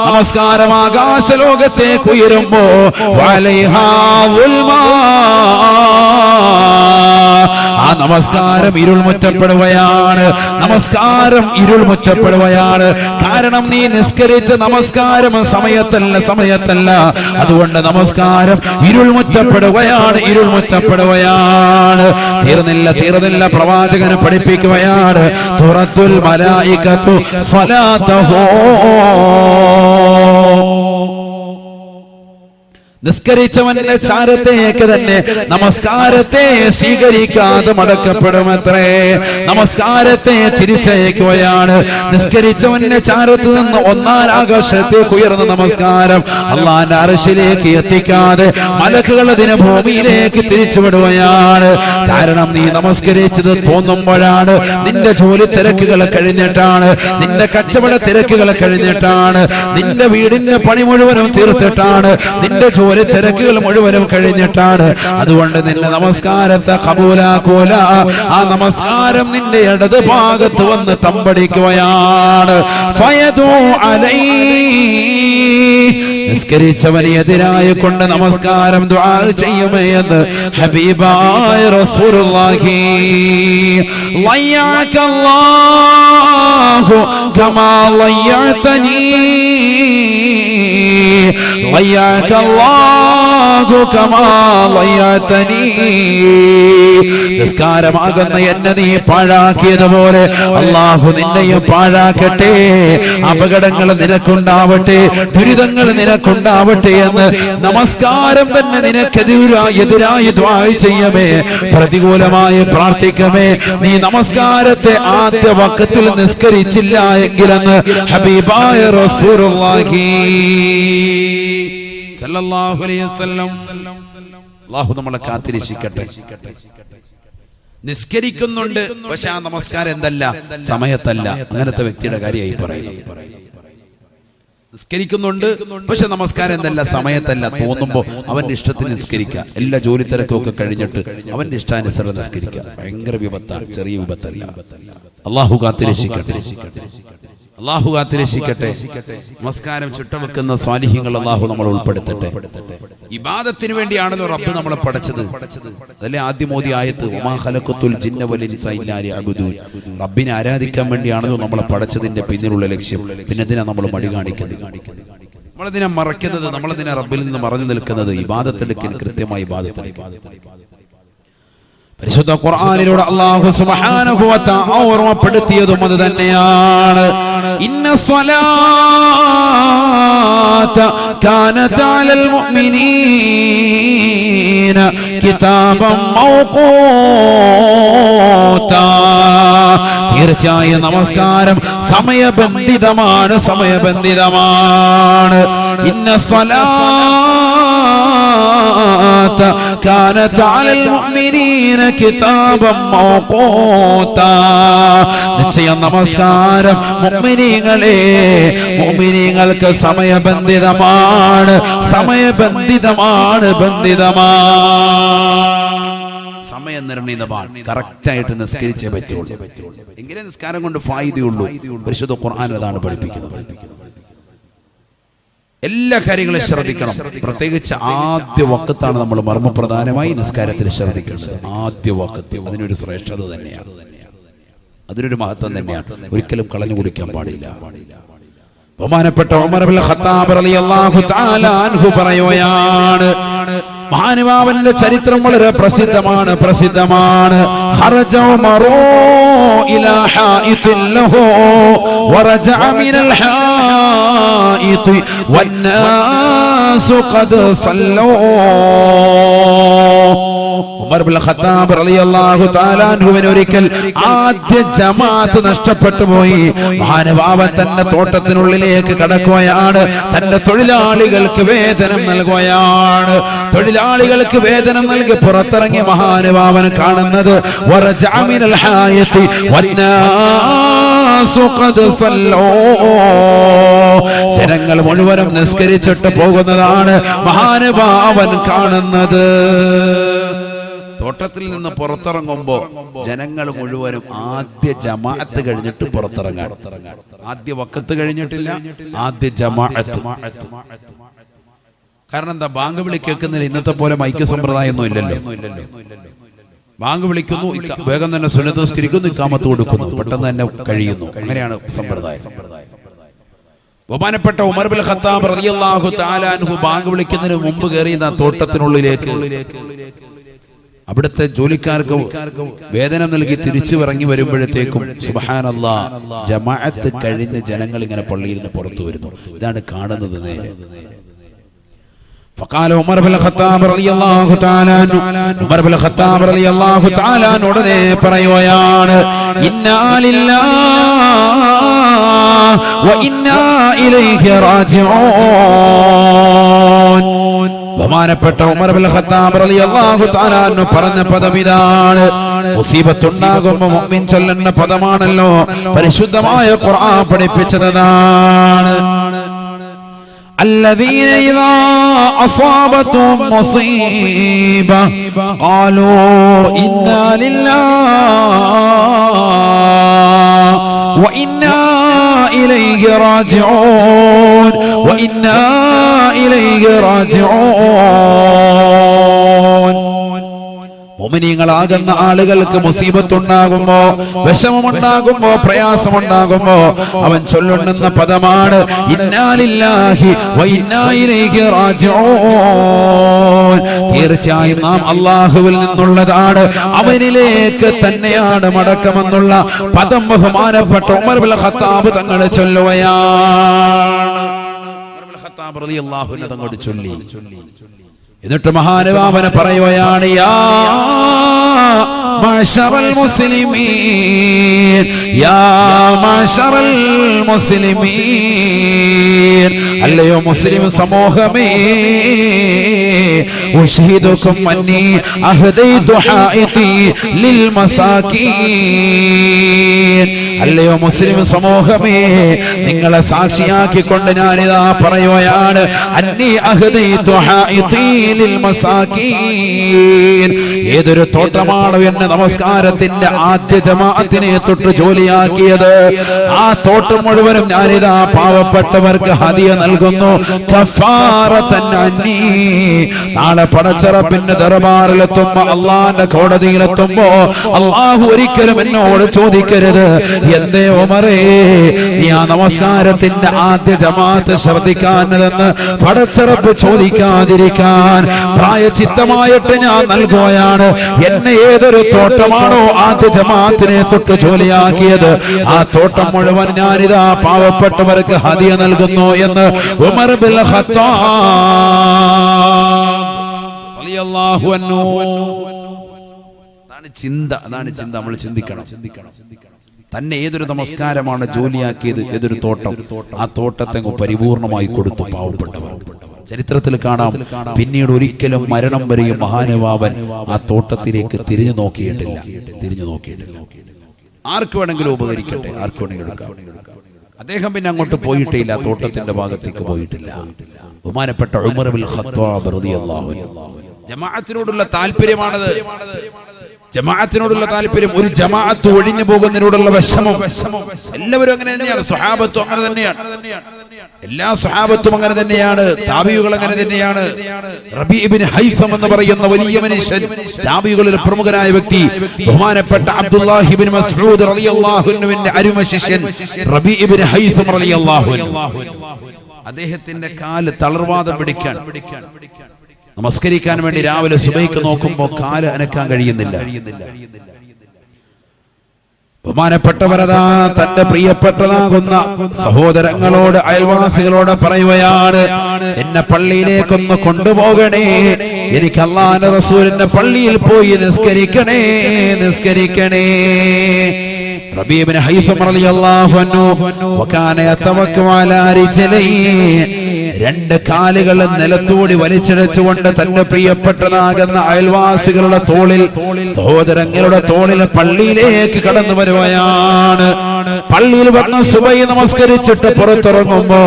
നമസ്കാരം ആകാശലോകത്തേക്ക് ഉയരുമ്പോ വലൈഹാ ഉൽമാ. ആ നമസ്കാരം ഇരുൾ മുറ്റപ്പെടുകയാണ്, നമസ്കാരം ഇരുൾ മുറ്റപ്പെടുകയാണ്. കാരണം നീ നിസ്കരിച്ച നമസ്കാരം സമയത്തല്ല, സമയത്തല്ല. അതുകൊണ്ട് നമസ്കാരം ഇരുൾ മുറ്റപ്പെടുകയാണ്, ഇരുൾ മുറ്റപ്പെടുകയാണ്. തീർന്നില്ല, തീർന്നില്ല. പ്രവാചകനെ പഠിപ്പിക്കുകയാണ്, തുറത്തുൽ മലായികത്തു സ്വലാത്തഹു. നിസ്കരിച്ചവന്റെ ചാരത്തേക്ക് തന്നെ നമസ്കാരത്തെ സ്വീകരിക്കാതെ മടക്കപ്പെടുമത്രേ. നമസ്കാരത്തെ തിരിച്ചയക്കുകയാണ്. നിസ്കരിച്ചവന്റെ ചാരത്ത് നിന്ന് ഒന്നാം ആകാശത്തേക്ക് ഉയർന്ന നമസ്കാരം അല്ലാഹുവിന്റെ അർശിലേക്ക് എത്തിക്കാതെ മലക്കുകൾ അതിനെ ഭൂമിയിലേക്ക് തിരിച്ചുവിടുകയാണ്. കാരണം നീ നമസ്കരിച്ചത് തോന്നുമ്പോഴാണ്. നിന്റെ ജോലി തിരക്കുകൾ കഴിഞ്ഞിട്ടാണ്, നിന്റെ കച്ചവട തിരക്കുകൾ കഴിഞ്ഞിട്ടാണ്, നിന്റെ വീടിന്റെ പണി മുഴുവനും തീർത്തിട്ടാണ്, നിന്റെ തിരക്കുകൾ മുഴുവനും കഴിഞ്ഞിട്ടാണ്. അതുകൊണ്ട് നിന്റെ നമസ്കാരത്തെ കബൂലാക്കൂല. ആ നമസ്കാരം നിന്റെ ഇടത് ഭാഗത്ത് വന്ന് തമ്പടിക്കുകയാണ്. ഫയദു അലൈ. നിസ്കരിച്ചവന് എതിരായി കൊണ്ട് നമസ്കാരം ദുആ ചെയ്യുമെന്ന് ഹബീബായ റസൂലുള്ളാഹി. ലയ്യകല്ലാഹു കമാ ലയ്യതനീ. ളയ്യകല്ലാഹു കമാ ളയ്യതനീ. നിസ്കാരമാകുന്ന എന്നെ നീ പാഴാക്കിയതുപോലെ അല്ലാഹു നിന്നെയും പാഴാക്കട്ടെ. അപകടങ്ങൾ നിനക്കുണ്ടാവട്ടെ, ദുരിതങ്ങൾ നിനക്കുണ്ടാവട്ടെ എന്ന് നമസ്കാരം തന്നെ നിനക്കെതിരായി ദുആ ചെയ്യമേ, പ്രതികൂലമായി പ്രാർത്ഥിക്കമേ. നീ നമസ്കാരത്തെ ആദ്യ വഖത്തിൽ നിസ്കരിച്ചില്ല എങ്കിലെന്ന് ഹബീബായ റസൂലുള്ളാഹി സല്ലല്ലാഹു അലൈഹി വസല്ലം. അല്ലാഹു നമ്മളെ കാത്തിരക്ഷിക്കട്ടെ. നിസ്കരിക്കുന്നുണ്ട്, പക്ഷെ ആ നമസ്കാരം എന്തല്ല, സമയത്തല്ല. അങ്ങനത്തെ വ്യക്തിയുടെ കാര്യമായി പറയുന്നു. നിസ്കരിക്കുന്നുണ്ട്, പക്ഷെ നമസ്കാരം എന്തല്ല, സമയത്തല്ല. തോന്നുമ്പോ അവന്റെ ഇഷ്ടത്തിന് നിസ്കരിക്കുക. എല്ലാ ജോലി തിരക്കൊക്കെ കഴിഞ്ഞിട്ട് അവന്റെ ഇഷ്ടാനുസരണം നിസ്കരിക്കുക. ഭയങ്കര വിപത്താണ്, ചെറിയ വിപത്തല്ല. അല്ലാഹു കാത്തിരക്ഷിക്കട്ടെ, അല്ലാഹു കാത്തിരക്ഷിക്കട്ടെ. നമസ്കാരം ചുട്ടവെക്കുന്ന സ്വാലിഹ്യങ്ങൾ അല്ലാഹു നമ്മൾ ഉൾപ്പെടുത്തട്ടെ. ഇബാദത്തിന് വേണ്ടിയാണല്ലോ റബ്ബ് നമ്മളെ പഠിച്ചത്. അതല്ലേ ആദ്യം ഓതിയ ആയത്ത്, വമാ ഖലഖതുൽ ജിന്ന വൽ ഇൻസ ഇല്ലാ ലിയഅ്ബുദൂൻ. റബ്ബിനെ ആരാധിക്കാൻ വേണ്ടിയാണല്ലോ നമ്മളെ പഠിച്ചതിന്റെ പിന്നിലുള്ള ലക്ഷ്യം. പിന്നെ എന്തിനാ നമ്മൾ മടി കാണിക്കുന്നത്? നമ്മളതിനെ മറക്കുന്നത്, നമ്മളതിനെ റബ്ബിൽ നിന്ന് മറഞ്ഞു നിൽക്കുന്നത്? ഇബാദത്തെടുക്കൽ കൃത്യമായി ഇബാദത്ത്. പരിശുദ്ധ ഖുർആനിലൂടെ അല്ലാഹു സുബ്ഹാനഹു വ തആല ഓർമ്മപ്പെടുത്തിയതും അത് തന്നെയാണ്. ഇന്ന സ്വലാത കാനത അലൽ മുഅ്മിനീന കിതാബൻ മൗഖൂത. തീർച്ചയായും നമസ്കാരം സമയബന്ധിതമാണ്, സമയബന്ധിതമാണ്. ഇന്ന സ്വലാത കാനത അലൽ മുഅ്മിനീന കിതാബൻ മൗഖൂത. നിശ്ചയം നമസ്കാരം മുഅ്മിനീങ്ങളെ, മുഅ്മിനീങ്ങൾക്ക് സമയബന്ധിതമാണ്, സമയബന്ധിതമാണ്, ബന്ധിതമാണ്. സമയം നിർണീതമാണ്. കറക്റ്റായിട്ട് നിസ്കരിച്ചേ പറ്റുള്ളൂ. എങ്കിലേ നിസ്കാരം കൊണ്ട് ഫായിദയുള്ളൂ. പരിശുദ്ധ ഖുർആൻ അതാണ് പഠിപ്പിക്കുന്നത്. എല്ലാ കാര്യങ്ങളും ശ്രദ്ധിക്കണം. പ്രത്യേകിച്ച് ആദ്യ വഖത്താണ് നമ്മൾ മർമ്മപ്രധാനമായി നിസ്കാരത്തിൽ ശ്രദ്ധിക്കേണ്ടത്. ആദ്യ വഖത്ത് അതിനൊരു ശ്രേഷ്ഠത തന്നെയാണ്, അതിനൊരു മഹത്വം തന്നെയാണ്. ഒരിക്കലും കളഞ്ഞു കുടിക്കാൻ പാടില്ല. ബഹുമാനപ്പെട്ട ഉമർ ഇബ്നുൽ ഖത്താബ് റളിയല്ലാഹു തആല അൻഹു പറയുകയാണ്, മഹാനുഭാവന്റെ ചരിത്രം വളരെ പ്രസിദ്ധമാണ്, പ്രസിദ്ധമാണ്. ഖറജ ഉമറു ഇലാ ഹായിത്തിൻ ലഹു വറജഅ മിനൽ ഹായിത്തി വന്നാസു ഖദ് സല്ലൂ. ഉമർ ഇബ്നുൽ ഖത്താബ് റളിയല്ലാഹു തആല അൻഹുവിന് ഒരിക്കൽ ആദ്യ ജമാഅത്ത് നഷ്ടപ്പെട്ടു പോയി. മഹാനുഭാവൻ തന്റെ തോട്ടത്തിനുള്ളിലേക്ക് കടക്കുകയാണ്. തന്റെ തൊഴിലാളികൾക്ക് വേതനം നൽകുകയാണ്. തൊഴിലാളികൾക്ക് വേതനം നൽകി പുറത്തിറങ്ങിയ മഹാനുഭാവൻ കാണുന്നത് വറജഅ മിനൽ ഹായത്തി വന്നാസു ഖദ് സല്ലൂ. ജനങ്ങൾ മുഴുവനും നിസ്കരിച്ചിട്ട് പോകുന്നതാണ് മഹാനുഭാവൻ കാണുന്നത്. തോട്ടത്തിൽ നിന്ന് പുറത്തിറങ്ങുമ്പോ ജനങ്ങൾ മുഴുവനും ആദ്യ ജമാഅത്ത് കഴിഞ്ഞിട്ട് പുറത്തിറങ്ങാൻ. ആദ്യ വഖത്ത് കഴിഞ്ഞിട്ടില്ല, ആദ്യ ജമാഅത്ത്. കാരണം എന്താ? ബാങ്ക് വിളി കേൾക്കുന്നില്ല. ഇന്നത്തെ പോലെ മൈക്ക് സമ്പ്രദായം ഒന്നും ഇല്ലല്ലോ. ബാങ്ക് വിളിക്കുന്നു, വേഗം തന്നെ സുന്നത്ത് നിസ്കരിക്കുന്നു, ഇഖാമത്ത് കൊടുക്കുന്നു, പെട്ടെന്ന് തന്നെ കഴിയുന്നു. അങ്ങനെയാണ് സമ്പ്രദായം. ബഹുമാനപ്പെട്ട ഉമർ ഇബ്നുൽ ഖത്താബ് റളിയല്ലാഹു തആല അൻഹു ബാങ്ക് വിളിക്കുന്നതിന് മുമ്പ് കയറിയ തോട്ടത്തിനുള്ളിലേക്ക് അവിടുത്തെ ജോലിക്കാർക്ക് വേതനം നൽകി തിരിച്ചു ഇറങ്ങി വരുമ്പോഴത്തേക്കും സുബ്ഹാനല്ലാഹ്, ജമാഅത്ത് കഴിഞ്ഞ് ജനങ്ങൾ ഇങ്ങനെ പള്ളിയിൽ നിന്ന് പുറത്തു വരുന്നു. ഇതാണ് കാണുന്നത് നേരെ. فقال عمر بن الخطاب رضي الله تعالى عنه, ഉമർ ബിൻ ഖത്താബ് റളിയല്ലാഹു തആല ഉടനെ പറയുകയാണ്, ഇന്നാ ലില്ലാഹി വ ഇന്നാ ഇലൈഹി റാജിഊൻ. ബഹുമാനപ്പെട്ട ഉമർ ബിൻ ഖത്താബ് റളിയല്ലാഹു തആല പറഞ്ഞ പദം ഇതാണ്. മുസീബത്തുണ്ടാകുമ്പോൾ മുഅ്മിൻ ചൊല്ലുന്ന പദമാണല്ലോ പരിശുദ്ധമായ ഖുർആൻ പഠിപ്പിച്ചതാണ്. الذين إذا أصابتهم مصيبة قالوا إنا لله وإنا إليه راجعون وإنا إليه راجعون. മുഅ്മിനീങ്ങളാകുന്ന ആളുകൾക്ക് മുസീബത്തുണ്ടാകുമ്പോ, വിഷമമുണ്ടാകുമ്പോ, പ്രയാസമുണ്ടാകുമ്പോ അവൻ ചൊല്ലുന്ന പദമാണ് ഇന്നാ ലില്ലാഹി വ ഇന്നാ ഇലൈഹി റാജിഊൻ. തീർച്ചയായും നാം അല്ലാഹുവിൽ നിന്നുള്ളതാണ്, അവനിലേക്ക് തന്നെയാണ് മടക്കമെന്നുള്ള പദം ബഹുമാനപ്പെട്ട ഉമർ ഇബ്നുൽ ഖത്താബ് തങ്ങൾ ചൊല്ലുകയാണ്. ഉമർ ഇബ്നുൽ ഖത്താബ് റളിയല്ലാഹു അൻഹു തങ്ങൾ ചൊല്ലി. എന്നിട്ട് മഹാനുഭാവന പറയുകയാണ് യാ മാശറൽ മുസ്ലിമീൻ, യാ മാശറൽ മുസ്ലിമീൻ, അല്ലയോ മുസ്ലിം സമൂഹമേ, ഉശ്ഹിദുകും അന്നി അഹദൈതു ഹായിതി ലിൽ മസാകീൻ. അല്ലയോ മുസ്ലിം സമൂഹമേ, നിങ്ങളെ സാക്ഷിയാക്കിക്കൊണ്ട് ഞാനിതാ പറയുകയാണ് അന്നി അഹദൈതു ഹായിതി ലിൽ മസാകീൻ. ഏതൊരു തോട്ടമാണോ എന്നെ നമസ്കാരത്തിന്റെ ആദ്യ ജമാഅത്തിനെ തൊട്ട് ജോലിയാക്കിയത്, ആ തോട്ടം മുഴുവനും ഞാനിതാ പാവപ്പെട്ടവർക്ക് ഹദിയ നൽകുന്നു. കഫാറത്തൻ അന്നി. നാളെ പടച്ചറപ്പിന്റെ ദർബാറിലെത്തുമ്പോ, അള്ളാന്റെ കോടതിയിലെത്തുമ്പോ അള്ളാഹു ഒരിക്കലും എന്നോട് ചോദിക്കരുത് എന്തേ ഉമറേ നീ ആ നമസ്കാരത്തിന്റെ ആദ്യ ജമാഅത്ത് ശ്രദ്ധിക്കാഞ്ഞതെന്ന് പടച്ചറപ്പ് ചോദിക്കാതിരിക്കാൻ പ്രായച്ചിത്തമായിട്ട് ഞാൻ നൽകുകയാണ്. എന്നെ ഏതൊരു തോട്ടമാണോ ആദ്യ ജമാഅത്തിനെ തൊട്ട് ജോലിയാക്കിയത്, ആ തോട്ടം മുഴുവൻ ഞാനിതാ പാവപ്പെട്ടവർക്ക് ഹദിയ നൽകുന്നു എന്ന് ഉമർ ഇബ്നുൽ ഖത്താബ് റളിയല്ലാഹു അൻഹു. അതാണ് ചിന്ത, നമ്മൾ ചിന്തിക്കണം. തന്നെ ഏതൊരു നമസ്കാരമാണ് ജോലിയാക്കിയത്, ഏതൊരു തോട്ടം, ആ തോട്ടത്തെ പരിപൂർണമായി കൊടുത്തു പാവപ്പെട്ടവർ. ചരിത്രത്തിൽ കാണാം, പിന്നീട് ഒരിക്കലും മരണം വരെയും മഹാനുഭാവൻ ആ തോട്ടത്തിലേക്ക് തിരിഞ്ഞു നോക്കിയിട്ടില്ല. ആർക്ക് വേണമെങ്കിലും ഉപകരിക്കട്ടെ, ആർക്ക് വേണമെങ്കിലും എടുക്കാം. അദ്ദേഹം പിന്നെ അങ്ങോട്ട് പോയിട്ടില്ല, തോട്ടത്തിന്റെ ഭാഗത്തേക്ക് പോയിട്ടില്ല. ബഹുമാനപ്പെട്ട ഉമർ ഇബ്നുൽ ഖത്താബ് റളിയല്ലാഹു അൻഹു. ജമാഅത്തിനോടുള്ള താല്പര്യമാണത്, ജമാഅത്തിനോടുള്ള താല്പര്യം, ഒരു ജമാഅത്ത് ഒഴിഞ്ഞു പോകുന്നതിനോടുള്ള വിഷമം. എല്ലാവരും അങ്ങനെ തന്നെയാണ്, സ്വഹാബത്തും അങ്ങനെ തന്നെയാണ്, എല്ലാ സ്വഹാബത്തും അങ്ങനെ തന്നെയാണ്, താബിഈകൾ അങ്ങനെ തന്നെയാണ്. റബീ ഇബ്നു ഹൈസം എന്ന് പറയുന്ന വലിയ മനുഷ്യൻ, താബിഈകളിൽ പ്രമുഖനായ വ്യക്തി, ബഹുമാനപ്പെട്ട അബ്ദുല്ലാഹി ഇബ്നു മസ്ഊദ് റളിയല്ലാഹു അൻഹുവിന്റെ അരുമ ശിഷ്യൻ റബീ ഇബ്നു ഹൈസം റളിയല്ലാഹു അൻഹു, അദ്ദേഹത്തിന്റെ കാല് തളർവാദം പിടിക്കാൻ, നമസ്കരിക്കാൻ വേണ്ടി രാവിലെ സുബഹിക്ക് നോക്കുമ്പോൾ കാല് അനക്കാൻ കഴിയുന്നില്ല. ബഹുമാനപ്പെട്ടവരതാ തന്റെ പ്രിയപ്പെട്ടതാകുന്ന സഹോദരങ്ങളോട്, അയൽവാസികളോട് പറയുകയാണ്, എന്നെ പള്ളിയിലേക്കൊന്ന് കൊണ്ടുപോകണേ, എനിക്ക് അല്ലാഹുവിന്റെ റസൂലിന്റെ പള്ളിയിൽ പോയി നിസ്കരിക്കണേ. റബീ ഇബ്നു ഹൈസം റളിയല്ലാഹു അൻഹു വകാന യതവക്കു അലാ റിജ്ലൈഹി, രണ്ട് കാലുകൾ നിലത്തൂടി വലിച്ചിഴച്ചുകൊണ്ട് തന്റെ പ്രിയപ്പെട്ടതാകുന്ന അയൽവാസികളുടെ തോളിൽ, സഹോദരങ്ങളുടെ തോളിൽ പള്ളിയിലേക്ക് കടന്നു വരുകയാണ്. പള്ളിയിൽ വന്ന് സുബഹി നമസ്കരിച്ചിട്ട് പുറത്തിറങ്ങുമ്പോ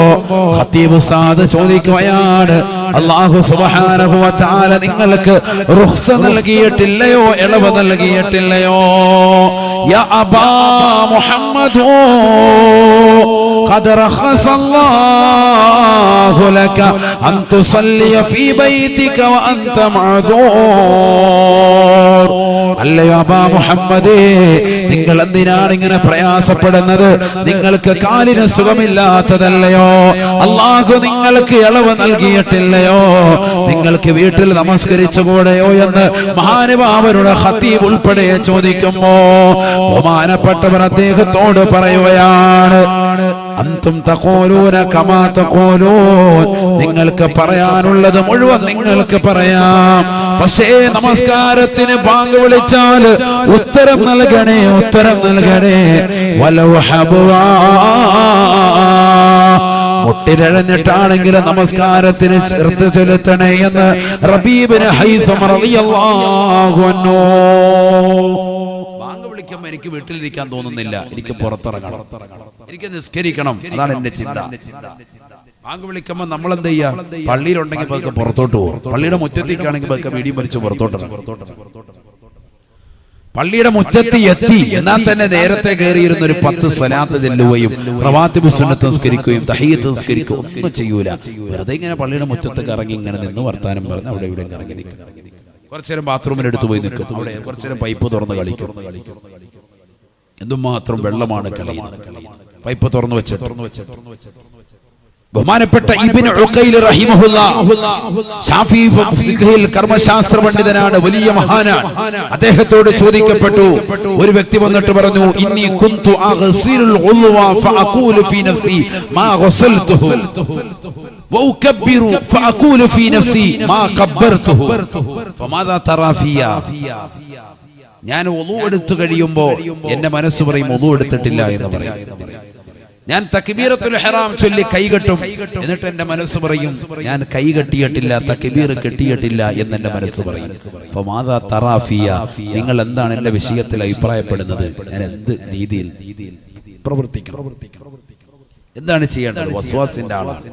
ഖതീബ് ഉസ്താദ് ചോദിക്കുകയാണ്, അല്ലാഹു സുബ്ഹാനഹു വ തആല നിങ്ങൾക്ക് റുഖ്സ നൽകിയിട്ടില്ലയോ, ഇളവ് നൽകിയിട്ടില്ലയോ? യാ അബാ മുഹമ്മദ് ഖദ് റഖസല്ലാഹു ലക അൻ തുസല്ലിയ ഫീ ബൈതിക വ അൻത മഅദൂർ. അല്ലയോ അബാ മുഹമ്മദേ, നിങ്ങൾ എന്തിനാണ് ഇങ്ങനെ പ്രയാസപ്പെടുന്നത്? നിങ്ങൾക്ക് കാലിന് സുഖമില്ലാത്തതല്ലയോ? അല്ലാഹു നിങ്ങൾക്ക് ഇളവ് നൽകിയിട്ടില്ലയോ? നിങ്ങൾക്ക് വീട്ടിൽ നമസ്കരിച്ചുകൂടെയോ എന്ന് മഹാനുഭാവരുടെ ഖതീബ് ഉൾപ്പെടെ ചോദിക്കുമ്പോ ബഹുമാനപ്പെട്ടവർ അദ്ദേഹത്തോട് പറയുകയാണ്, അന്തും തഖൂലൂന കമാ തഖൂലൂൻ, നിങ്ങൾക്ക് പറയാനുള്ളത് മുഴുവൻ നിങ്ങൾക്ക് പറയാം, പക്ഷേ നമസ്കാരത്തിന് ബാങ്ക് വിളിച്ചാൽ ഉത്തരം നൽകണേ. വലൗ ഹബ്വാ, മുട്ടിലഴഞ്ഞിട്ടാണെങ്കിലും നമസ്കാരത്തിന് ചേർത്ത് ചെലുത്തണേ എന്ന് റബീ ഇബ്നു ഹൈസം റളിയല്ലാഹു അൻഹു. ബാങ്ക് വിളിക്കുമ്പോൾ എനിക്ക് വീട്ടിലിരിക്കാൻ തോന്നുന്നില്ല, എനിക്ക് പുറത്തിറങ്ങണം, എനിക്ക് നിസ്കരിക്കണം, അതാണ് എന്റെ ചിന്ത. ബാങ്ക് വിളിക്കുമ്പോൾ നമ്മൾ എന്ത് ചെയ്യാ? പള്ളിയിലുണ്ടെങ്കിൽ പതുക്കെ പുറത്തോട്ട് പോകും, പള്ളിയുടെ മുറ്റത്തേക്കാണെങ്കിൽ പതുക്കെ വീടിയും വലിച്ച് പുറത്തോട്ട്. പള്ളിയുടെ മുറ്റത്ത് എത്തി എന്നാൽ തന്നെ നേരത്തെ കയറിയിരുന്ന ഒരു 10 സ്വലാത്ത് ചെല്ലുകയും റവാത്തിബ് സുന്നത്ത് നിസ്കരിക്കുകയും തഹീയത്ത് നിസ്കരിക്കുകയും ഒന്നും ചെയ്യൂല. വെറുതെ ഇങ്ങനെ പള്ളിയുടെ മുറ്റത്ത് കറങ്ങി ഇങ്ങനെ നിന്ന് വർത്താനം പറഞ്ഞ് അവിടെ ഇവിടെ കറങ്ങി നിൽക്കും. കുറച്ചേരം ബാത്റൂമിനെടുത്ത് പോയി നിൽക്കും, അവിടെ കുറച്ചേരം പൈപ്പ് തുറന്ന് കളിക്കും. എന്തുമാത്രം വെള്ളമാണ് കളയുന്നത്, പൈപ്പ് തുറന്നു വെച്ച്. ബഹുമാനപ്പെട്ട ഇബ്നു ഉഖൈൽ റഹിമഹുല്ലാഹ് ശാഫി ഫിഖ്ഹിൽ കർമ്മശാസ്ത്ര പണ്ഡിതനാണ്, വലിയ മഹാനാണ്. അദ്ദേഹത്തോട് ചോദിക്കപ്പെട്ടു, ഒരു വ്യക്തി വന്നിട്ട് പറഞ്ഞു, ഇന്നി കുന്തു അഗ്സിലുൽ ഉൾവ ഫഅഖൂലു ഫീ നഫ്സി മാ ഗസൽതുഹു വഉകബ്ബിറു ഫഅഖൂലു ഫീ നഫ്സി മാ കബ്ബർതുഹു ഫമാദാ തറാ ഫിയാ. ഞാൻ വുളു എടുത്തു കഴിയുമ്പോൾ എന്റെ മനസ്സ് പറയും വുളു എടുത്തിട്ടില്ല എന്ന് പറയും. ഞാൻ തക്ബീറത്തുൽ ഇഹ്റാം ചൊല്ലി കൈകെട്ടും, എന്നിട്ട് എന്റെ മനസ്സ് പറയും ഞാൻ കൈ കെട്ടിയിട്ടില്ല, തക്ബീർ കെട്ടിയിട്ടില്ല എന്ന് എന്റെ മനസ്സ് പറയും. ഫമാദാ തറാ ഫിയാ, നിങ്ങൾ എന്താണ് എന്റെ വിഷയത്തിൽ അഭിപ്രായപ്പെടുന്നത്, ഞാൻ എന്ത് രീതിയിൽ പ്രവർത്തിക്കണം, എന്താണ് ചെയ്യേണ്ടത്? വസ്വാസിന്റെ ആളാണ്,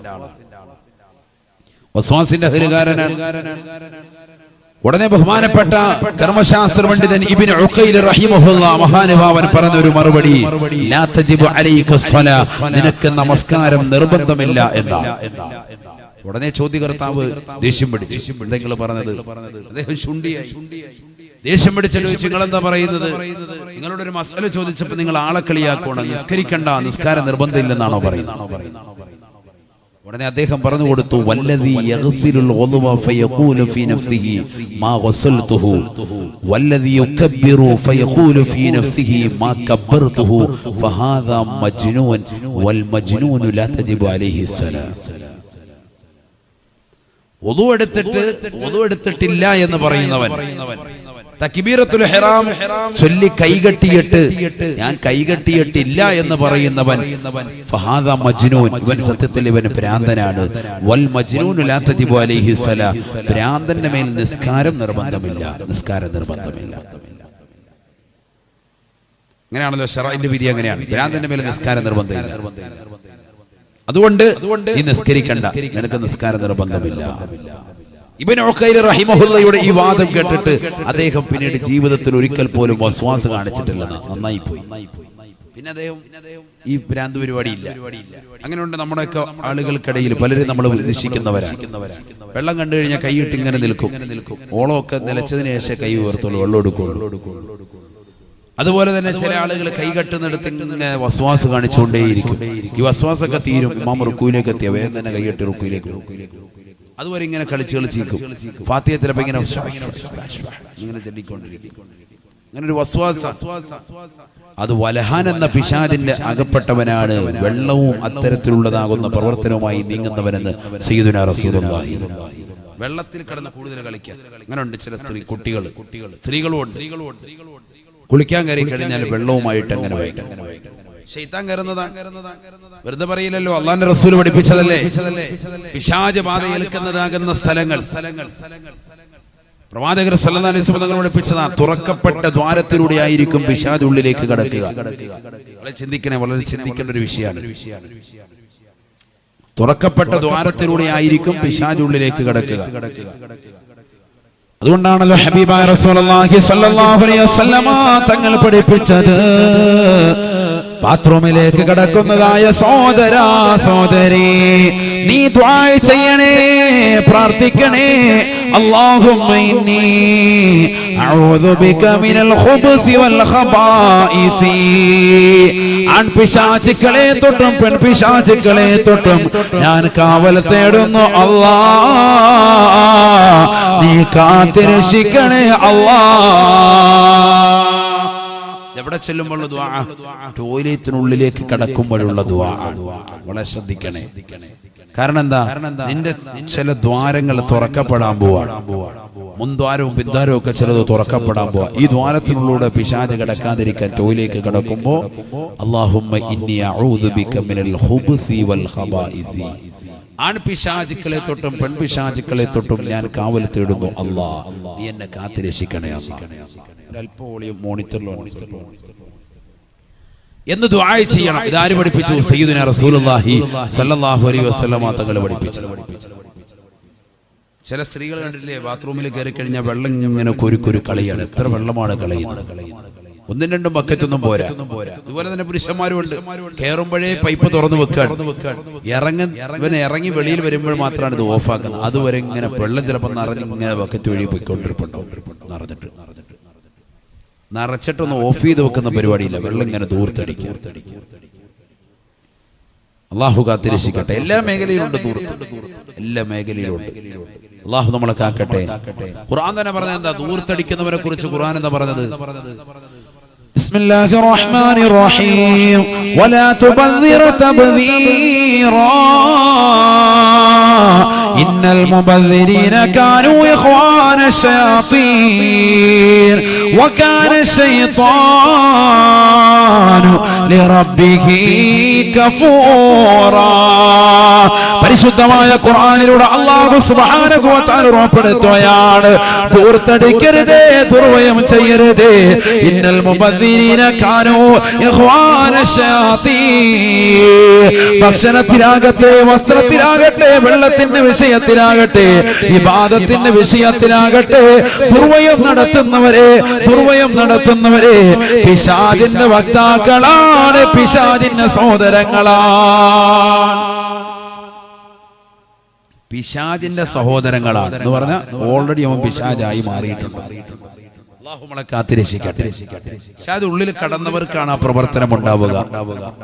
വസ്വാസിന്റെ ഹരികാരനാണ്. ഉടനെ ബഹുമാനപ്പെട്ട കർമ്മശാസ്ത്ര പണ്ഡിതൻ ഇബ്നു ഉഖൈൽ റഹിമഹുല്ലാഹ് മഹാനുഭാവൻ പറഞ്ഞ ഒരു മറുപടി, ലാ തജിബു അലൈക സ്വലാ, നിനക്ക് നമസ്കാരം നിർബന്ധമില്ല എന്നാണ്. ഉടനെ ചോദ്യകർത്താവ് ദേഷ്യം പിടിച്ചു, നിങ്ങൾ പറഞ്ഞത്. അദ്ദേഹം ശുണ്ടിയായി, ദേഷ്യം പിടിച്ചു. നിങ്ങൾ എന്താ പറയുന്നത്? നിങ്ങളോട് ഒരു മസല ചോദിച്ചപ്പോൾ നിങ്ങൾ ആളെ കളിയാക്കണം, നിസ്കരിക്കണ്ട, നിസ്കാരം നിർബന്ധമില്ലെന്നാണോ പറയുന്നത്? ഉടനെ അദ്ദേഹം പറഞ്ഞു കൊടുത്തു, വല്ലദീ യഗ്സിലുൽ ഉദ്വ ഫയഖൂലു ഫീ നഫ്സിഹി മാ ഗസൽതുഹു വല്ലദീ യുകബ്ബിറു ഫയഖൂലു ഫീ നഫ്സിഹി മാ കബ്ബർതുഹു ഫഹാദാ മജ്നൂൻ വൽ മജ്നൂനു ലാ തജിബു അലൈഹി സ്വലാ. വുളു എടുത്തിട്ടില്ല എന്ന് പറയുന്നവൻ തക്ബീറത്തുൽ ഇഹ്റാം ചൊല്ലി കൈകെട്ടിയിട്ട് ഞാൻ കൈകെട്ടിയിട്ടില്ല എന്ന് പറയുന്നവൻ ഫഹാദാ മജ്നൂൻ, ഇവൻ സത്യത്തിൽ ഇവൻ ഭ്രാന്തനാണ്. വൽ മജ്നൂനു ലാ തജിബു അലൈഹി സ്വലാ, ഭ്രാന്തന്റെ മേൽ നിസ്കാരം നിർബന്ധമില്ല, നിസ്കാരം നിർബന്ധമില്ല. അങ്ങനെയാണല്ലോ ശറഈന്റെ വിധി, അങ്ങനെയാണ്. ഭ്രാന്തന്റെ മേൽ നിസ്കാരം നിർബന്ധമില്ല. അതുകൊണ്ട് നീ നിസ്കരിക്കണ്ട, നിനക്ക് നിസ്കാരം നിർബന്ധമില്ല. ഇബ്നു ഉഖൈൽ റഹിമഹുല്ലാഹയുടെ ഈ വാദം കേട്ടിട്ട് അദ്ദേഹം പിന്നീട് ജീവിതത്തിൽ ഒരിക്കൽ പോലും വസ്വാസ് കാണിച്ചിട്ടില്ലെന്ന്. നന്നായി പോയി. പിന്നെ അദ്ദേഹം ഈ ഭ്രാന്ത് പരിപാടിയില്ല. അങ്ങനെയുണ്ട് നമ്മുടെയൊക്കെ ആളുകൾക്കിടയിൽ പലരും നമ്മൾ നിരീക്ഷിക്കുന്നവരാണ്. വെള്ളം കണ്ടു കഴിഞ്ഞാൽ കൈയിട്ട് ഇങ്ങനെ നിൽക്കും, ഓളമൊക്കെ നിലച്ചതിന് ശേഷം കൈ ഉയർത്തുള്ളൂ, വെള്ളം എടുക്കുള്ളൂ. അതുപോലെ തന്നെ ചില ആളുകൾ കൈകെട്ടുന്നിടത്ത് ഇങ്ങനെ വസ്വാസ് കാണിച്ചുകൊണ്ടേയിരിക്കും. ഈ വസ്വാസൊക്കെ തീരും, ഇമാം റുക്കൂയിലേക്ക് എത്തിയ വേഗം തന്നെ കൈകെട്ടി റുക്കൂയിലേക്ക്. അതുവരെ ഇങ്ങനെ കളിച്ചിരിക്കും. ഫാത്തിഹ ചിലപ്പോൾ ഇങ്ങനെ ചൊല്ലിക്കൊണ്ടിരിക്കും. അങ്ങനെ ഒരു വസ്വാസ, അത് വലഹാൻ എന്ന പിശാചിന്റെ അകപ്പെട്ടവനാണ്. വെള്ളവും അത്തരത്തിലുള്ളതാകുന്ന പ്രവർത്തനവുമായി നീങ്ങുന്നവനെന്ന് സയ്യിദുനാ റസൂലുള്ളാഹി. വെള്ളത്തിൽ കിടന്ന് കൂടുതൽ കളിക്കാൻ അങ്ങനെയുണ്ട് ചില കുട്ടികൾ, സ്ത്രീകളും ഉണ്ട്. കുളിക്കാൻ കയറി കഴിഞ്ഞാൽ വെള്ളവുമായിട്ട് അങ്ങനെ വൈകിട്ട് ശൈത്താൻ കയറുന്നതാണ്. വെറുതെ പറയില്ലല്ലോ, അള്ളാന്റെ റസൂൽ പഠിപ്പിച്ചതല്ലേ. പിശാച് ബാധ ഏൽക്കുന്നതാകുന്ന സ്ഥലങ്ങൾ പ്രവാചകർ സല്ലല്ലാഹു അലൈഹി വസല്ലം പഠിപ്പിച്ചതാണ്. തുറക്കപ്പെട്ട ദ്വാരത്തിലൂടെ ആയിരിക്കും പിശാച് ഉള്ളിലേക്ക് കടക്കുക. വളരെ ചിന്തിക്കണേ, വളരെ ചിന്തിക്കേണ്ട ഒരു വിഷയമാണ്. തുറക്കപ്പെട്ട ദ്വാരത്തിലൂടെ ആയിരിക്കും പിശാച് ഉള്ളിലേക്ക് കടക്കുക. അതുകൊണ്ടാണല്ലോ ഹബീബായ റസൂലുള്ളാഹി സ്വല്ലല്ലാഹു അലൈഹി വസല്ലം തങ്ങൾ പഠിപ്പിച്ചത്, ബാത്റൂമിലേക്ക് കടക്കുന്നതായ സഹോദരാ സഹോദരി, നീ ദുആ ചെയ്യണേ, പ്രാർത്ഥിക്കണേ. അല്ലാഹുമ്മ ഇന്നി അഊദു ബിക മിനൽ ഖുബ്സി വൽ ഖബായിസി. ആൺപിശാചുക്കളെ തൊട്ടും പെൺപിശാചുക്കളെ തൊട്ടും ഞാൻ കാവൽ തേടുന്നു അല്ലാഹ്, നീ കാത്തിരക്ഷിക്കണേ അല്ലാഹ്. എവിടെ ചെല്ലുമ്പോഴുള്ള ദുആ, ടോയ്ലറ്റിനുള്ളിലേക്ക് കടക്കുമ്പോഴുള്ള ദുആ. വളരെ ശ്രദ്ധിക്കണേ. കാരണം എന്താ? നിന്റെ ചില ദ്വാരങ്ങൾ തുറക്കപ്പെടാൻ പോവാണ്. മുൻദ്വാരവും പിൻദ്വാരവും ഒക്കെ ചിലത് തുറക്കപ്പെടാൻ പോവാ. ഈ ദ്വാരത്തിനുള്ളിലൂടെ പിശാച് കടക്കാതിരിക്കാൻ ടോയ്ലേക്ക് കടക്കുമ്പോ അല്ലാഹുമ്മ ഇന്നി അഊദു ബിക മിനൽ ഖുബ്സി വൽ ഖബായിസി. ആൺപിശാചുക്കളെ തൊട്ടും പെൺപിശാചുക്കളെ തൊട്ടും ഞാൻ കാവൽ തേടുന്നു അല്ലാഹ്, നീ എന്നെ കാത്തിരക്ഷിക്കണേ അല്ലാഹ്. അല്പം വോളിയം മോണിറ്ററിലോ എന്ന് ദുആ ചെയ്യണം. ഇതാര് പഠിപ്പിച്ചു? സയ്യിദുനാ റസൂലുള്ളാഹി സ്വല്ലല്ലാഹു അലൈഹി വസല്ലം തങ്ങൾ പഠിപ്പിച്ചു. ചില സ്ത്രീകൾ കണ്ടില്ലേ, ബാത്റൂമിൽ കയറി കഴിഞ്ഞാൽ വെള്ളം ഇങ്ങനെ കുരുക്കുരു കളിയാണ്. എത്ര വെള്ളമാണ് കളയുന്നത്. ഒന്നും രണ്ടും ബക്കറ്റൊന്നും പോരാ. അതുപോലെ തന്നെ പുരുഷന്മാരുണ്ട്, കയറുമ്പോഴേ പൈപ്പ് തുറന്നു വെക്കാണ്, ഇറങ്ങി വെളിയിൽ വരുമ്പോൾ മാത്രമാണ് ഇത് ഓഫാക്കുന്നത്. അതുവരെ ഇങ്ങനെ വെള്ളം ചിലപ്പോൾ നിറഞ്ഞിങ്ങനെ ബക്കറ്റ് വഴി പോയിക്കൊണ്ടിരിപ്പുണ്ടാവും. നിറച്ചിട്ടൊന്ന് ഓഫ് ചെയ്ത് വെക്കുന്ന പരിപാടിയില്ല, വെള്ളം ഇങ്ങനെ ദൂർത്തടിക്കും. അള്ളാഹു കാത്തിരക്ഷിക്കട്ടെ. എല്ലാ മേഖലയിലുണ്ട് ദൂർത്ത്, എല്ലാ മേഖലയിലുണ്ട്. അള്ളാഹു നമ്മളെ കാക്കട്ടെ. ഖുർആൻ തന്നെ പറഞ്ഞത് എന്താ? ദൂർത്തടിക്കുന്നവരെ കുറിച്ച് ഖുർആൻ എന്താ പറഞ്ഞത്? ബിസ്മില്ലാഹിർ റഹ്മാനിർ റഹീം വലാ തുബദ്ദിർ തബ്ദീറാ ഇന്നൽ മുബദ്ദിരീന കാനൂ ഇഖ്വാന ശയാത്തീൻ വകാന ശൈത്വാനു ലിറബ്ബിഹി കഫൂറാ. പരിശുദ്ധമായ ഖുർആനിലൂടെ അല്ലാഹു സുബ്ഹാനഹു വ തആല ഉറപ്പെടുത്തുകയാണ്, ദൂർത്തടിക്കരുത്, ദുർവ്യയം ചെയ്യരുത്. ഇന്നൽ മുബദ്ദിരീന കാനൂ ഇഖ്വാന ശയാത്തീൻ. ഭക്ഷണത്തിലാകട്ടെ, വസ്ത്രത്തിലാകട്ടെ, വെള്ളത്തിന്റെ വിഷയത്തിലാകട്ടെ, ഇബാദത്തിന്റെ വിഷയത്തിലാകട്ടെ, ദുർവ്യയം നടത്തുന്നവരെ പിശാചിന്റെ വക്താക്കളാണ്, പിശാചിന്റെ സഹോദരങ്ങളാണ്. പിശാചിന്റെ സഹോദരങ്ങളാണ് എന്ന് പറഞ്ഞാൽ ഓൾറെഡി അവൻ പിശാചായി മാറിയിട്ടുണ്ട്. അല്ലാഹു നമ്മളെ കാത്തിരക്ഷിക്കട്ടെ. പിശാച് ഉള്ളിൽ കടന്നവർക്കാണ് ആ പ്രവർത്തനം ഉണ്ടാവുക.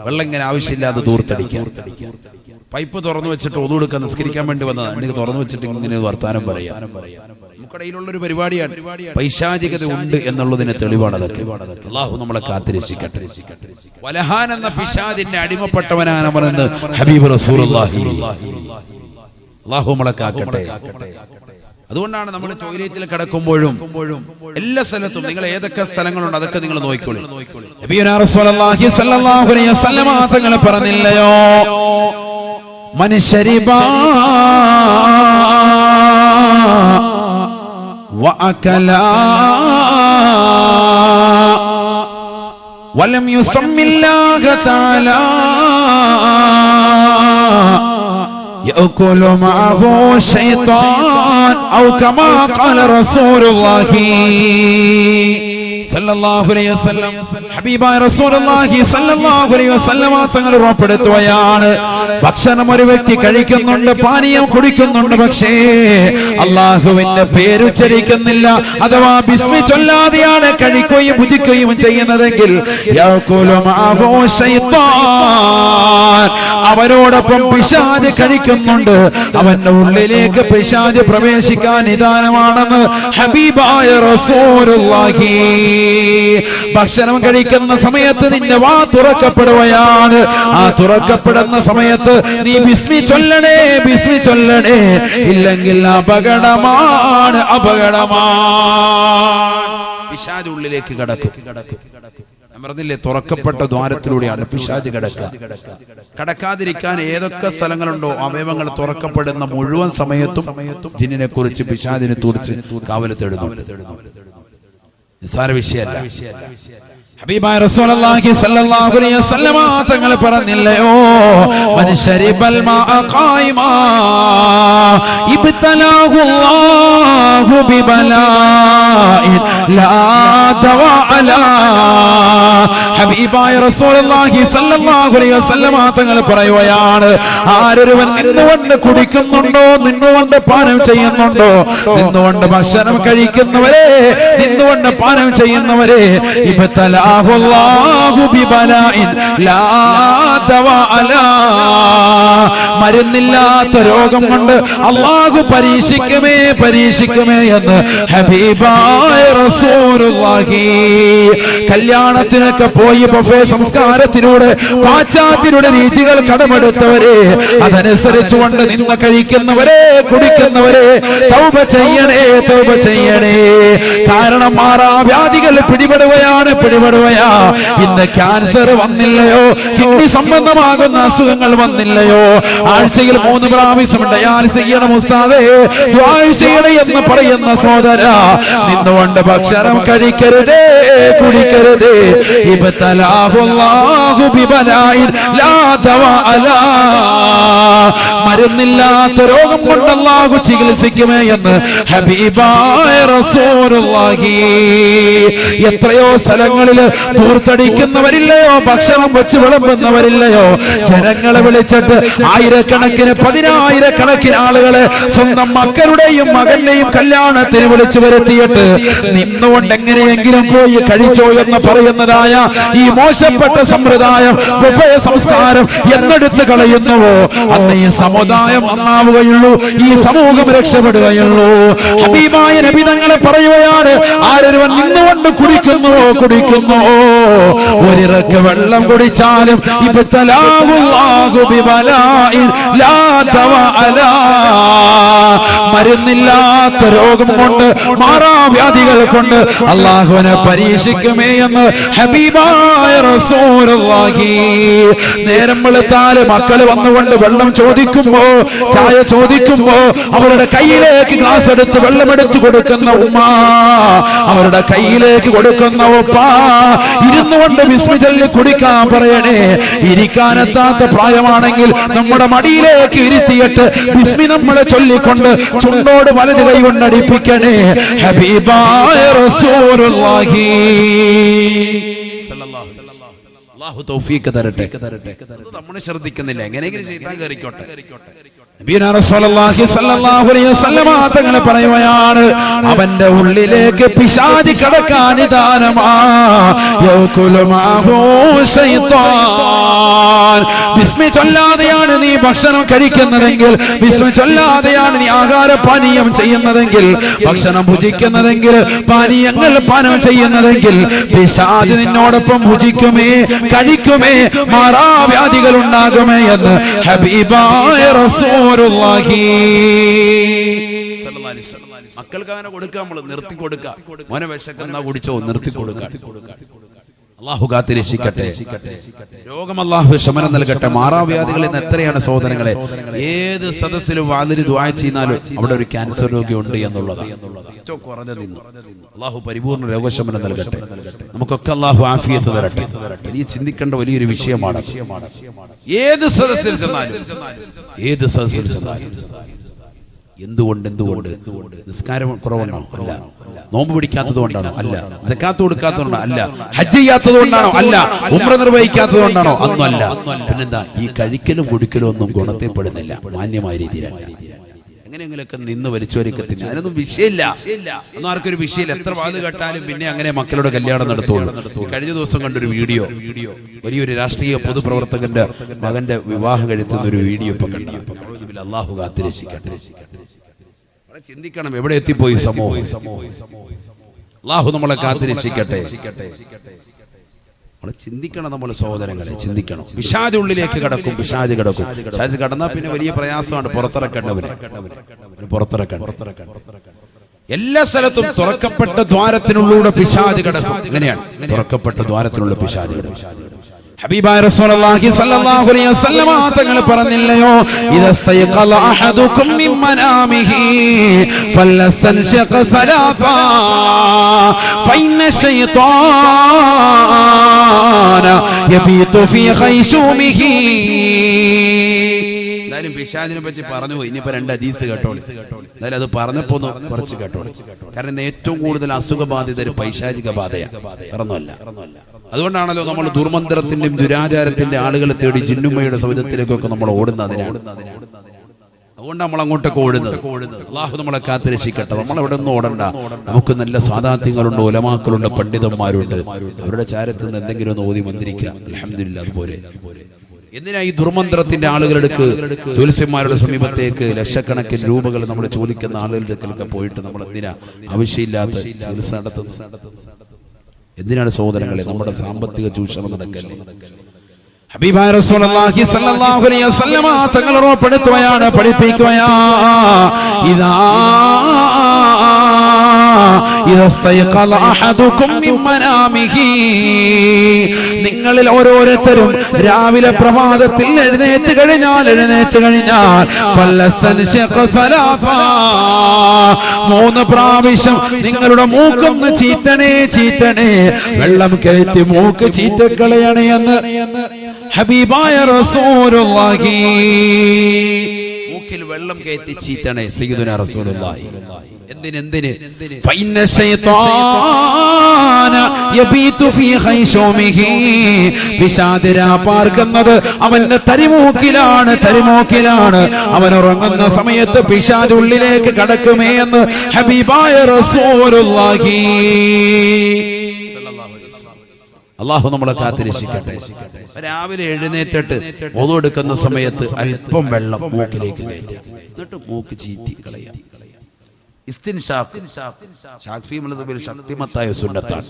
വെള്ളം ഇങ്ങനെ ആവശ്യമില്ലാതെ ദൂർത്തടിക്കുക. പൈപ്പ് തുറന്നു വെച്ചിട്ട് ഒതു കൊടുക്കാൻ നിസ്കരിക്കാൻ വേണ്ടി വന്നതാണ്, എനിക്ക് തുറന്നു വെച്ചിട്ട് ഇങ്ങനെ വർത്താനം പറയാം. നമുക്കിടയിലുള്ള ഒരു പരിപാടിയാണ്. പൈശാചികത ഉണ്ട് എന്നുള്ളതിന് തെളിവാണ് അതൊക്കെ. അല്ലാഹു നമ്മളെ കാത്തിരക്ഷിക്കട്ടെ. വലഹാൻ എന്ന പിശാചിന്റെ അടിമപ്പെട്ടവനാണ് പറയുന്നത് ഹബീബ് റസൂലുള്ളാഹി. അല്ലാഹു നമ്മളെ കാക്കട്ടെ. അതുകൊണ്ടാണ് നമ്മൾ ടോയ്ലറ്റിൽ കിടക്കുമ്പോഴും എല്ലാ സ്ഥലത്തും, നിങ്ങൾ ഏതൊക്കെ സ്ഥലങ്ങളുണ്ട് അതൊക്കെ നിങ്ങൾ നോക്കിക്കോളൂ. നബിയുനാ റസൂലുള്ളാഹി സ്വല്ലല്ലാഹു അലൈഹി വസല്ലം തങ്ങൾ പറഞ്ഞില്ലയോ, മൻ ശരിബ വഅകല വലം യുസമ്മില്ലാഹ തആല يأكل معه الشيطان أو كما قال رسول الله സല്ലല്ലാഹു അലൈഹി വസല്ലം. ഹബീബായ റസൂലുള്ളാഹി സല്ലല്ലാഹു അലൈഹി വസല്ലം തങ്ങൾ ഉറപ്പെടുത്തുകയാണ്, ഭക്ഷണം ഒരു വ്യക്തി കഴിക്കുന്നുണ്ട്, പാനീയം കുടിക്കുന്നുണ്ട്, പക്ഷേ അല്ലാഹുവിന്റെ പേര് ഉച്ചരിക്കുന്നില്ല, അഥവാ ബിസ്മി ചൊല്ലാതെയാണ് കഴിക്കുകയും ഭുജിക്കുകയും ചെയ്യുന്നതെങ്കിൽ യഅകുലു മഅഹു ശൈത്താൻ, അവരോടൊപ്പം പിശാച് കഴിക്കുന്നുണ്ട്, അവന്റെ ഉള്ളിലേക്ക് പിശാച് പ്രവേശിക്കാൻ നിദാനമാണെന്ന് ഹബീബായ റസൂലുള്ളാഹി. ഭക്ഷണം കഴിക്കുന്ന സമയത്ത് നിന്റെ വാ തുറക്കപ്പെടുകയാണ്. ആ തുറക്കപ്പെടുന്ന സമയത്ത് നീ ബിസ്മി ചൊല്ലണേ, ബിസ്മി ചൊല്ലണേ, ഇല്ലെങ്കിൽ അപകടമാണ്, അപകടമാണ്. പിശാച് ഉള്ളിലേക്ക് കടക്കും. ഞാൻ പറഞ്ഞില്ലേ, തുറക്കപ്പെട്ട ദ്വാരത്തിലൂടെയാണ് പിശാച് കടക്കാതിരിക്കാൻ ഏതൊക്കെ സ്ഥലങ്ങളുണ്ടോ അവയവങ്ങൾ തുറക്കപ്പെടുന്ന മുഴുവൻ സമയത്തും ജിന്നിനെ കുറിച്ച്, പിശാചിനെ കുറിച്ച് കാവൽ തേടുന്നു. നിസ്സാര വിഷയമല്ല. ഹബീബായ റസൂലുള്ളാഹി സ്വല്ലല്ലാഹു അലൈഹി വസല്ലം തങ്ങൾ പറഞ്ഞില്ലയോ, മൻ ശരിബൽ മാഅ ഖായിമാ ഇബ്തലാഹു അല്ലാഹു ബിബലാഇൻ ലാ ദവാ അലാ. ഹബീബായ റസൂലുള്ളാഹി സ്വല്ലല്ലാഹു അലൈഹി വസല്ലം തങ്ങൾ പറയുകയാണ്, ആരൊരുവൻ നിന്നുകൊണ്ട് കുടിക്കുന്നുണ്ടോ, നിന്നുകൊണ്ട് പാനം ചെയ്യുന്നുണ്ടോ, നിന്നുകൊണ്ട് ഭക്ഷണം കഴിക്കുന്നവരെ, നിന്നുകൊണ്ട് പാനം ചെയ്യുന്നവരെ ഇബ്തലാ മരുന്നില്ലാത്ത രോഗം കൊണ്ട് അല്ലാഹു പരീക്ഷിക്കുമേ, പരീക്ഷിക്കുമേ എന്ന് ഹബീബായ റസൂലുള്ളാഹി. കല്യാണത്തിനൊക്കെ പോയി ബഫേ സംസ്കാരത്തിലൂടെ പാശ്ചാത്യരുടെ രീതികൾ കടമെടുത്തവരെ, അതനുസരിച്ചുകൊണ്ട് നിന്ന് കഴിക്കുന്നവരെ, കുടിക്കുന്നവരെ തൗബ ചെയ്യണേ, തൗബ ചെയ്യണേ. കാരണം മാറാവ്യാധികൾ പിടിപെടുകയാണ്, പിടിപെടുകയാ. ഇന്ന് ക്യാൻസർ വന്നില്ലയോ, കിഡ്നി സംബന്ധമാകുന്ന അസുഖങ്ങൾ വന്നില്ലയോ, ആഴ്ചയിൽ 3 പ്രാവശ്യം ഡയാലിസിസ് ചെയ്യണം ഉസ്താദേ, ദുആ ചെയ്യണേ എന്ന് പറയുന്ന സഹോദര, നിന്നുകൊണ്ട് ഭക്ഷണം കഴിക്കരുതേ, കുടിക്കരുതേ. ഇബ്തലാഹു അല്ലാഹു ബിബലാഇൻ ലാ ദവാ അലാ. മരുന്നില്ലാത്ത രോഗം കൊണ്ട് അല്ലാഹു ചികിത്സിക്കുമേ എന്ന് ഹബീബായ റസൂലുള്ളാഹി. എത്രയോ സ്ഥലങ്ങളിൽ ദൂർത്തടിക്കുന്നവരില്ലയോ, ഭക്ഷണം വെച്ച് വിളമ്പുന്നവരില്ലയോ, ജനങ്ങളെ വിളിച്ചിട്ട് ആയിരക്കണക്കിന് പതിനായിരക്കണക്കിന് ആളുകളെ സ്വന്തം മക്കളുടെയും മകന്റെയും കല്യാണത്തിന് വിളിച്ചു വരുത്തിയിട്ട് നിന്നുകൊണ്ട് എങ്ങനെയെങ്കിലും പോയി കഴിച്ചോ എന്ന് പറയുന്നതായ ഈ മോശപ്പെട്ട സമ്പ്രദായം, ബുഫേ സംസ്കാരം എന്നെടുത്ത് കളയുന്നുവോ അന്ന് ഈ സമുദായം നന്നാവുകയുള്ളൂ, ഈ സമൂഹം രക്ഷപ്പെടുകയുള്ളൂ. ഹബീബായ നബി തങ്ങളെ പറയുകയാണ്, ആരൊരുവൻ നിന്നുകൊണ്ട് കുടിക്കുന്നുവോ ഒരിറക്ക് വെള്ളം കുടിച്ചാലും മരുന്നില്ലാത്ത രോഗം കൊണ്ട്, മാറാവ്യാധികൾ കൊണ്ട് അല്ലാഹുവിനെ പരീക്ഷിക്കുമേ എന്ന് ഹബീബായ റസൂലുള്ളാഹി. നേരം വെളുത്താല് മക്കൾ വന്നുകൊണ്ട് വെള്ളം ചോദിക്കുമ്പോ, ചായ ചോദിക്കുമ്പോ അവരുടെ കയ്യിലേക്ക് ഗ്ലാസ് എടുത്ത് വെള്ളമെടുത്ത് കൊടുക്കുന്ന ഉമ്മ, അവരുടെ കയ്യിലേക്ക് കൊടുക്കുന്ന ഉപ്പ, ഇരുന്നുകൊണ്ട് ബിസ്മി ചൊല്ലി കുടിക്കാൻ പറയണേ. ഇരിക്കാനെത്താത്ത പ്രായമാണെങ്കിൽ നമ്മുടെ മടിയിലേക്ക് ഇരുത്തിയിട്ട് ബിസ്മി നമ്മളെ ചൊല്ലിക്കൊണ്ട് ചുണ്ടോട് വലത് കൈ കൊണ്ടടിപ്പിക്കണേ. ഹബീബായ റസൂലുള്ളാഹി അല്ലാഹു തൗഫീഖ് തരട്ടെ. നമ്മൾ ശ്രദ്ധിക്കുന്നില്ല, എങ്ങനെയെങ്കിലും ശൈത്താൻ കേറിക്കോട്ടെ. തങ്ങളെ പറയുകയാണ്, അവന്റെ ഉള്ളിലേക്ക് പിശാച് കടക്കാൻ നിദാനമാ. ബിസ്മി ചൊല്ലാതെയാണ് നീ ഭക്ഷണം കഴിക്കുന്നതെങ്കിൽ, ബിസ്മി ചൊല്ലാതെയാണ് നീ ആഹാരപാനീയം ചെയ്യുന്നതെങ്കിൽ, ഭക്ഷണം ഭുജിക്കുന്നതെങ്കിൽ, പാനീയങ്ങൾ പാനം ചെയ്യുന്നതെങ്കിൽ, പിശാച് നിന്നോടൊപ്പം ഭുജിക്കുമേ, കഴിക്കുമേ, മാറാവ്യാധികൾ ഉണ്ടാകുമേ എന്ന് ഹബീബായ റസൂലുള്ളാഹി. മക്കൾക്ക് അങ്ങനെ കൊടുക്കുക, നമ്മൾ നിർത്തി കൊടുക്കുക. മോനെ വിശക്കുന്ന കുടിച്ചോ, നിർത്തി കൊടുക്കുക. അല്ലാഹു കാത്തിരക്ഷിക്കട്ടെ. രോഗം അല്ലാഹു ശമനം നൽകട്ടെ. മാറാവ്യാധികളിൽ നിന്ന് എത്രയാണ് സഹോദരങ്ങളെ, ഏത് സദസ്സിലും വാതിൽ ദുആ ചെയ്യുന്നാലും അവിടെ ഒരു ക്യാൻസർ രോഗി ഉണ്ട് എന്നുള്ളതാണ് ഏറ്റവും കുറഞ്ഞത്. അല്ലാഹു പരിപൂർണ്ണ രോഗശമനം നൽകട്ടെ. നമുക്കൊക്കെ അല്ലാഹു ആഫിയത്ത് തരട്ടെ. ഇനി ചിന്തിക്കേണ്ട വലിയൊരു വിഷയമാണ്. ഏത് സദസ്സിൽ ചെന്നാലും എന്തുകൊണ്ട് നിസ്കാരം കുറവുണ്ടാണോ? അല്ല. നോമ്പ് പിടിക്കാത്തത് കൊണ്ടാണോ? അല്ല. സക്കാത്ത് കൊടുക്കാത്തതുകൊണ്ടാണോ? അല്ല. ഹജ്ജ് ചെയ്യാത്തത് കൊണ്ടാണോ? അല്ല. ഉംറ നിർവഹിക്കാത്തത് കൊണ്ടാണോ? അന്നും അല്ല. പിന്നെന്താ? ഈ കഴിക്കലും കുടിക്കലും ഒന്നും ഗുണത്തിൽപ്പെടുന്നില്ല, മാന്യമായ രീതിയിലല്ല. എങ്ങനെയെങ്കിലൊക്കെ നിന്ന് വലിച്ചോരിക്കത്തിന് അതിനൊന്നും വിഷയമില്ല, ഒന്നും ആർക്കൊരു വിഷയമില്ല. എത്ര വാത് കേട്ടാലും പിന്നെ അങ്ങനെ മക്കളുടെ കല്യാണം നടത്തുള്ളൂ. കഴിഞ്ഞ ദിവസം കണ്ടൊരു വീഡിയോ, വലിയൊരു രാഷ്ട്രീയ പൊതുപ്രവർത്തകന്റെ മകന്റെ വിവാഹം കഴിത്തുന്ന ഒരു വീഡിയോ ഇപ്പൊ കണ്ടു. അല്ലാഹു കാത്തിരക്ഷിക്കട്ടെ. ചിന്തിക്കണം, എവിടെ എത്തിപ്പോയി സമൂഹം. അല്ലാഹു നമ്മളെ കാത്തിരക്ഷിക്കട്ടെ. നമ്മളെ ചിന്തിക്കണം, നമ്മളെ സഹോദരങ്ങളെ ചിന്തിക്കണം. പിശാച് ഉള്ളിലേക്ക് കടക്കും, പിശാച് കടന്നാൽ പിന്നെ വലിയ പ്രയാസമാണ് പുറത്തിറക്കേണ്ടവരെ. എല്ലാ സ്ഥലത്തും തുറക്കപ്പെട്ട ദ്വാരത്തിനുള്ളിലൂടെ പിശാച് കടക്കും. എങ്ങനെയാണ്? തുറക്കപ്പെട്ട ദ്വാരത്തിനുള്ള പിശാച് കടക്കും. ഹബീബായ റസൂലുള്ളാഹി സ്വല്ലല്ലാഹു അലൈഹി വസല്ലം തങ്ങൾ പറഞ്ഞില്ലയോ, ഇദസ്തയഖല അഹദുകും മിൻ മനാമിഹി ഫലസ്തൻശഖ സലാഫ ഫഇന്ന ശൈത്വാന യബീതു ഫീ ഖൈശൂമിഹി. എന്തായാലും പിശാചിനെ പറ്റി പറഞ്ഞു പോയി. ഇനിയിപ്പോ രണ്ട് ഹദീസ് കേട്ടോളി. എന്തായാലും അത് പറഞ്ഞപ്പോ കുറച്ച് കേട്ടോളി. കാരണം ഏറ്റവും കൂടുതൽ അസുഖബാധിതര് പൈശാചിക ബാധയാണ്, വേറൊന്നുമല്ല. അതുകൊണ്ടാണല്ലോ നമ്മൾ ദുർമന്ത്രത്തിന്റെയും ദുരാചാരത്തിന്റെ ആളുകളെ തേടി ജിന്നുമ്മയുടെ സൗദത്തിലേക്കൊക്കെ നമ്മൾ ഓടുന്നതിനാണ്. അതുകൊണ്ട് നമ്മൾ അങ്ങോട്ടൊക്കെ ഓടുന്നത്. അല്ലാഹു നമ്മളെ കാത്തിരക്ഷിക്കട്ടെ. നമ്മളെവിടെ ഒന്നും ഓടണ്ട. നമുക്ക് നല്ല സാദാത്യങ്ങളുണ്ട്, ഉലമാക്കളുണ്ട്, പണ്ഡിതന്മാരുണ്ട്. അവരുടെ ചാരത്തിൽ നിന്ന് എന്തെങ്കിലും ഒന്ന് ഓതി മന്ത്രിക്കുക. അൽഹംദുലില്ലാഹ്. അതുപോലെ എന്തിനാ ഈ ദുർമന്ത്രത്തിന്റെ ആളുകളെടുക്ക്, ജ്യോത്സ്യന്മാരുടെ സമീപത്തേക്ക് ലക്ഷക്കണക്കിന് രൂപകൾ നമ്മൾ ചോദിക്കുന്ന ആളുകളുടെ അടുക്കലൊക്കെ പോയിട്ട് നമ്മൾ എന്തിനാ ആവശ്യമില്ലാത്ത ചികിത്സ നടത്തുന്നത്? എന്തിനാണ് സഹോദരങ്ങളെ? നമ്മുടെ സാമ്പത്തിക ചൂഷണം നടക്കല്ലേ? ഹബീബായ റസൂലുള്ളാഹി സ്വല്ലല്ലാഹു അലൈഹി വസല്ലം തങ്ങൾ ഓർമ്മപ്പെടുത്തുകയാണ്, പഠിപ്പിക്കുകയാ. ഇദാ ഇദസ്തയഖല അഹദുകും മിൻ മനാമിഹി, നിങ്ങളിൽ ഓരോരുത്തരും രാവിലെ പ്രഭാതത്തിൽ എഴുന്നേറ്റ് കഴിഞ്ഞാൽ ഫലസ്തൻശഖ സലാഫ, 3 പ്രാവശ്യം നിങ്ങളുടെ മൂക്കൊന്ന് ചീത്തണേ, വെള്ളം കയറ്റി മൂക്ക് ചീറ്റക്കളയണേ എന്ന് ഹബീബായ റസൂലുള്ളാഹി. മൂക്കിൽ വെള്ളം കയറ്റി ചീത്തണേ സയ്യിദുനാ റസൂലുള്ളാഹി. എന്തിന് ഫൈന ശൈത്താന യബീതു ഫീ ഖൈശൂമിഹി. പിശാച് പാർക്കുന്നത് അവന്റെ തരിമൂക്കിലാണ്. അവൻ ഉറങ്ങുന്ന സമയത്ത് പിശാച് ഉള്ളിലേക്ക് കടക്കുമേ എന്ന് ഹബീബായ റസൂലുള്ളാഹി. അള്ളാഹു നമ്മളെ കാത്തിരക്ഷിക്കട്ടെ. രാവിലെ എഴുന്നേറ്റിട്ട് ഒളു എടുക്കുന്ന സമയത്ത് അല്പം വെള്ളം മൂക്കിലേക്ക് കയറ്റി എന്നിട്ട് മൂക്ക് ചീറ്റി കളയാം. ശക്തിമത്തായ സുന്നത്താണ്.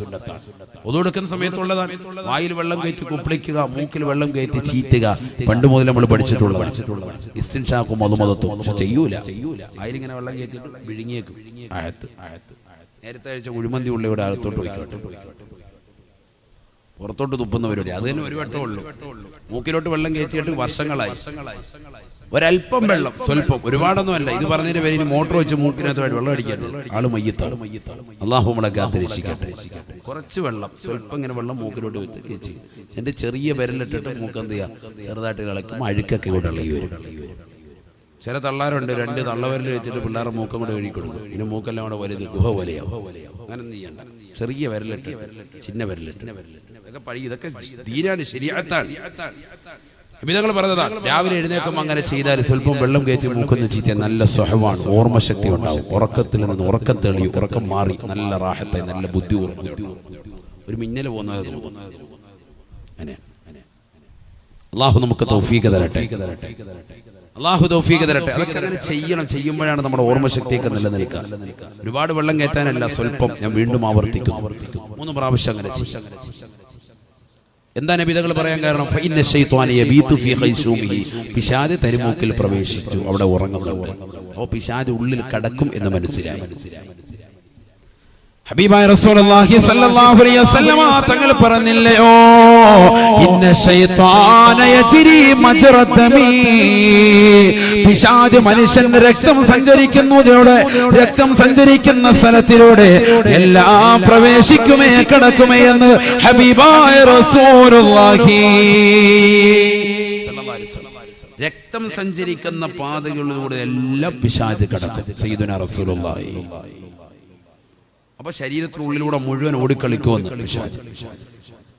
ഒളു എടുക്കുന്ന സമയത്തുള്ളതാണ്. വായിൽ വെള്ളം കയറ്റി കുപ്പിളിക്കുക, മൂക്കിൽ വെള്ളം കയറ്റി ചീറ്റുക. പണ്ട് മുതൽ നമ്മൾ പഠിച്ചിട്ടുള്ളതാണ്. ഇസ്തിൻഷാക്കും മധുമതത്തും. പക്ഷെ ചെയ്യൂല. വായിലിങ്ങനെ വെള്ളം കയറ്റി വിഴുങ്ങിയേക്കും. നേരത്തെ അയച്ച കുഴിമന്തി ഉള്ളിവിടെ അകത്തോട്ട് പോയിക്കോട്ടെ. പുറത്തോട്ട് തുപ്പുന്ന പരിപാടി അത് തന്നെ ഒരു വട്ടമേ ഉള്ളൂ. മൂക്കിലോട്ട് വെള്ളം കയറ്റിയിട്ട് വർഷങ്ങളായി. ഒരല്പം വെള്ളം, സ്വല്പം, ഒരുപാടൊന്നും അല്ല. ഇത് പറഞ്ഞതിന്റെ പേര് മോട്ടോർ വെച്ച് മൂക്കിനകത്ത് വെള്ളം അടിക്കാണ്ട് ആള് മയ്യത്താണ്. അള്ളാഹു നമ്മളെ കാത്തിരക്ഷിക്കട്ടെ. കുറച്ച് വെള്ളം, സ്വല്പം ഇങ്ങനെ വെള്ളം മൂക്കിലോട്ട് വെച്ച് എന്റെ ചെറിയ വിരലിട്ടിട്ട് മൂക്കെന്ത് ചെയ്യാം, ചെറുതായിട്ട് ഇളക്കും. അഴുക്കൊക്കെ ഇവിടെ ഇളകി വരും. ചില തള്ളാരുണ്ട്, 2 തള്ളവരൽ വെച്ചിട്ട് പിള്ളേരുടെ മൂക്കം കൂടെ കഴുകി കൊടുക്കും. പിന്നെ മൂക്കെല്ലാം കൂടെ വലുത് ഗുഹ പോലെയാവും. അങ്ങനെ ഒന്നും ചെയ്യണ്ട. ചെറിയ വിരലിട്ട്, ചിന്ന വിരലിട്ട് ഇതൊക്കെ പഴി. ഇതൊക്കെ തീരാണ്, ശരിയാത്താണ്. നബിതങ്ങൾ പറഞ്ഞതാണ്, രാവിലെ എഴുന്നേൽക്കുമ്പോൾ അങ്ങനെ ചെയ്താൽ സ്വല്പം വെള്ളം കയറ്റി മൂക്കുന്ന ചീത്ത നല്ല സ്വഹമാണ്, ഓർമ്മശക്തി ഉണ്ടാവും. ഉറക്കത്തിൽ നിന്ന് ഉറക്കം തെളിയും, ഉറക്കം മാറി നല്ല റാഹത്തായി, നല്ല ബുദ്ധി ഓർമ്മ, ഒരു മിന്നൽ പോകുന്നത്. അള്ളാഹു നമുക്ക് തൗഫീഖ് തരട്ടെ. അള്ളാഹു തൗഫീഖ് തരട്ടെ. അതൊക്കെ അങ്ങനെ ചെയ്യണം. ചെയ്യുമ്പോഴാണ് നമ്മുടെ ഓർമ്മശക്തിയൊക്കെ നിലനിൽക്കുക. ഒരുപാട് വെള്ളം കയറ്റാനല്ല, സ്വല്പം. ഞാൻ വീണ്ടും ആവർത്തിക്കും, 3 പ്രാവശ്യം അങ്ങനെ ചെയ്യും. എന്താ നബിതകൾ പറയാൻ കാരണം? ഫഇന്ന ശൈത്വാന യബീതു ഫീ ഖൈശൂമിഹി. പിശാച് തരിമൂക്കിൽ പ്രവേശിച്ചു, അവിടെ ഉറങ്ങുന്നുണ്ട്. അപ്പോൾ പിശാച് ഉള്ളിൽ കടക്കും എന്ന് മനസ്സിലായി. ഹബീബായ റസൂലുള്ളാഹി സ്വല്ലല്ലാഹു അലൈഹി വസല്ലമ തങ്ങൾ പറഞ്ഞില്ലയോ, ഇന്ന ശൈത്വാന യജ്രി മജ്റദമി. പിശാച് മനുഷ്യന്റെ രക്തം സഞ്ചരിക്കുന്ന സ്ഥലത്തിലൂടെ എല്ലാം പ്രവേശിക്കുമേ, കടക്കുമേ എന്ന് ഹബീബായ റസൂലുള്ളാഹി. രക്തം സഞ്ചരിക്കുന്ന പാതകളിലൂടെ എല്ലാം പിശാച് കടക്കും. സയ്യിദുനാ റസൂലുള്ളാഹി. അപ്പൊ ശരീരത്തിനുള്ളിലൂടെ മുഴുവൻ ഓടിക്കളിക്കുമെന്ന് പിശാച്.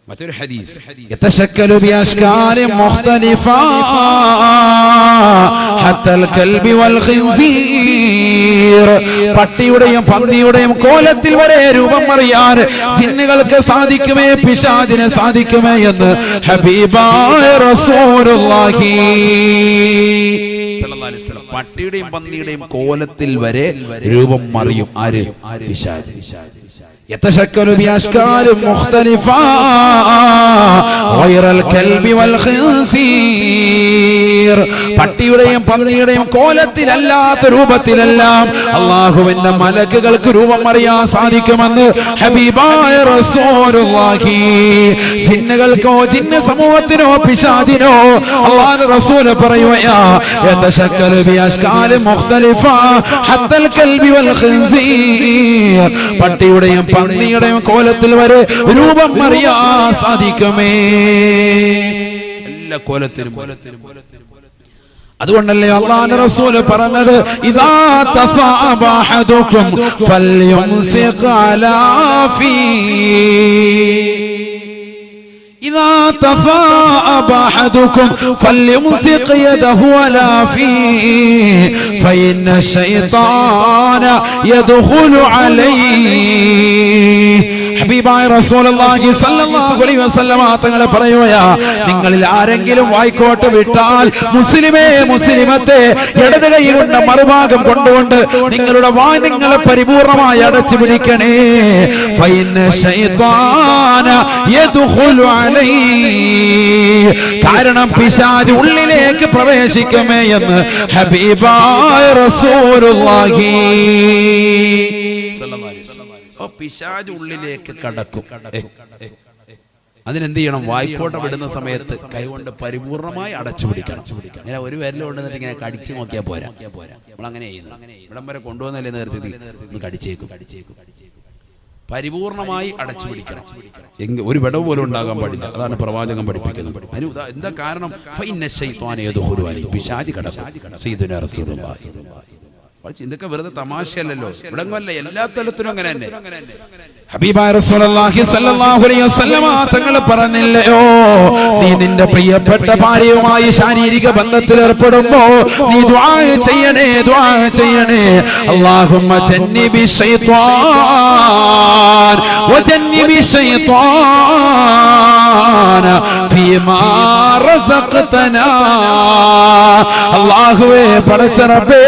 മറ്റൊരു ഹദീസ്, യതശക്കലു ബിഅശ്കാരി മുഖ്തലിഫ ഹത്തൽ കൽബി വൽ ഖിൻസീർ. പട്ടിയുടെയും പന്നിയുടെയും കോലത്തിൽ വരെ രൂപം അറിയാൻ ജിന്നുകൾക്ക് സാധിക്കുമേ, പിശാചിന് സാധിക്കുമേ എന്ന് ഹബീബായ റസൂലുള്ളാഹി. പട്ടിയുടെയും പന്നിയുടെയും കോലത്തിൽ വരെ രൂപം മറിയും. ആര്? പിശാച്. യതശക്കലു ബിഅശ്കാരി മുഖ്തലിഫ ഗൈറൽ കൽബി വൽ ഖിൻസീർ. പട്ടിയുടെയും പന്നിയുടെയും കോലത്തിലല്ലാത്ത രൂപത്തിലെല്ലാം അല്ലാഹുവിന്റെ മലക്കുകൾക്ക് രൂപം അറിയാൻ സാധിക്കുമെന്ന് ഹബീബായ റസൂലുള്ളാഹി. ജിന്നുകൾക്കോ ജിന്ന സമൂഹത്തിനോ പിശാചിനോ അല്ലാഹുവിന്റെ റസൂൽ പറയുകയാ, യതശക്കലു ബിഅശ്കാരി മുഖ്തലിഫ ഹത്തൽ കൽബി വൽ ഖിൻസീർ. പട്ടിയുടെയും പന്നിയുടെയും കോലത്തിൽ വരെ രൂപം അറിയാൻ സാധിക്കുമേ. എല്ലാ കോലത്തിലും. അതുകൊണ്ടല്ലേ അല്ലാഹുവിന്റെ റസൂൽ പറഞ്ഞത്, ഇദാ തഫഅബ അഹദുകും ഫൽയുംസിഖ് അലാ ഫീ. إذا تفاءب أحدكم فليمسك يده على فيه فإن الشيطان يدخل عليه. ഹബീബായ റസൂലുള്ളാഹി സ്വല്ലല്ലാഹു അലൈഹി വസല്ലമ തങ്ങൾ പറയുകയാ, നിങ്ങളിൽ ആരെങ്കിലും വായ്ക്കോട്ട് വിട്ടാൽ മുസ്ലിമേ മുസ്ലിമത്തെ ഇടത് കൈ കൊണ്ട് മറുഭാഗം കൊണ്ടുകൊണ്ട് നിങ്ങളുടെ വായ് നിങ്ങളെ പരിപൂർണമായി അടച്ചു പിടിക്കണേ. ഫഇന്ന ശൈത്താന യദ്ഖുലു അലൈഹി. കാരണം പിശാച് ഉള്ളിലേക്ക് പ്രവേശിക്കുമേ എന്ന് ഹബീബായ റസൂലുള്ളാഹി. പിശാച് ഉള്ളിലേക്ക് കടക്കും. അതിനെന്ത് ചെയ്യണം? വായ്പോട്ട വിടുന്ന സമയത്ത് കൈകൊണ്ട് പരിപൂർണമായി അടച്ചു പിടിക്കണം. ഇങ്ങനെ ഒരു വിരൽ കൊണ്ടുവന്നിട്ട് ഇങ്ങനെ കടിച്ചു നോക്കിയാൽ പോരാ. നമ്മൾ അങ്ങനെ ചെയ്യുന്നത്. ഇവിടം വരെ കൊണ്ടുവന്നല്ലേ നേരത്തെ ഒന്ന് കടിച്ചേക്കും. പരിപൂർണമായി അടച്ചു പിടിക്കണം. ഒരു വിടവ് പോലും ഉണ്ടാകാൻ പാടില്ല. അതാണ് പ്രവാചകൻ പഠിപ്പിക്കുന്നത്. എന്താ കാരണം? പിശാച് കടക്കും. സയ്യിദുനാ റസൂലുള്ളാഹി. ഇതൊക്കെ വെറുതെ തമാശയല്ലല്ലോ, ഇവിടങ്ങല്ല, എല്ലാ തലത്തിലും അങ്ങനെ തന്നെ. ഹബീബായ റസൂലുള്ളാഹി സ്വല്ലല്ലാഹു അലൈഹി വസല്ലമ തങ്ങൾ പറഞ്ഞില്ലയോ, നീ നിന്റെ പ്രിയപ്പെട്ട ഭാര്യയുമായി ശാരീരിക ബന്ധത്തിൽ ഏർപ്പെടുമ്പോ നീ ദുആ ചെയ്യണേ, ദുആ ചെയ്യണേ. അല്ലാഹുമ്മ ജന്നിബി ശൈത്വാൻ വജന്നിബി ശൈത്വാന ഫീമാ റസഖ്തനാ. അല്ലാഹുവേ, പടച്ച റബ്ബേ,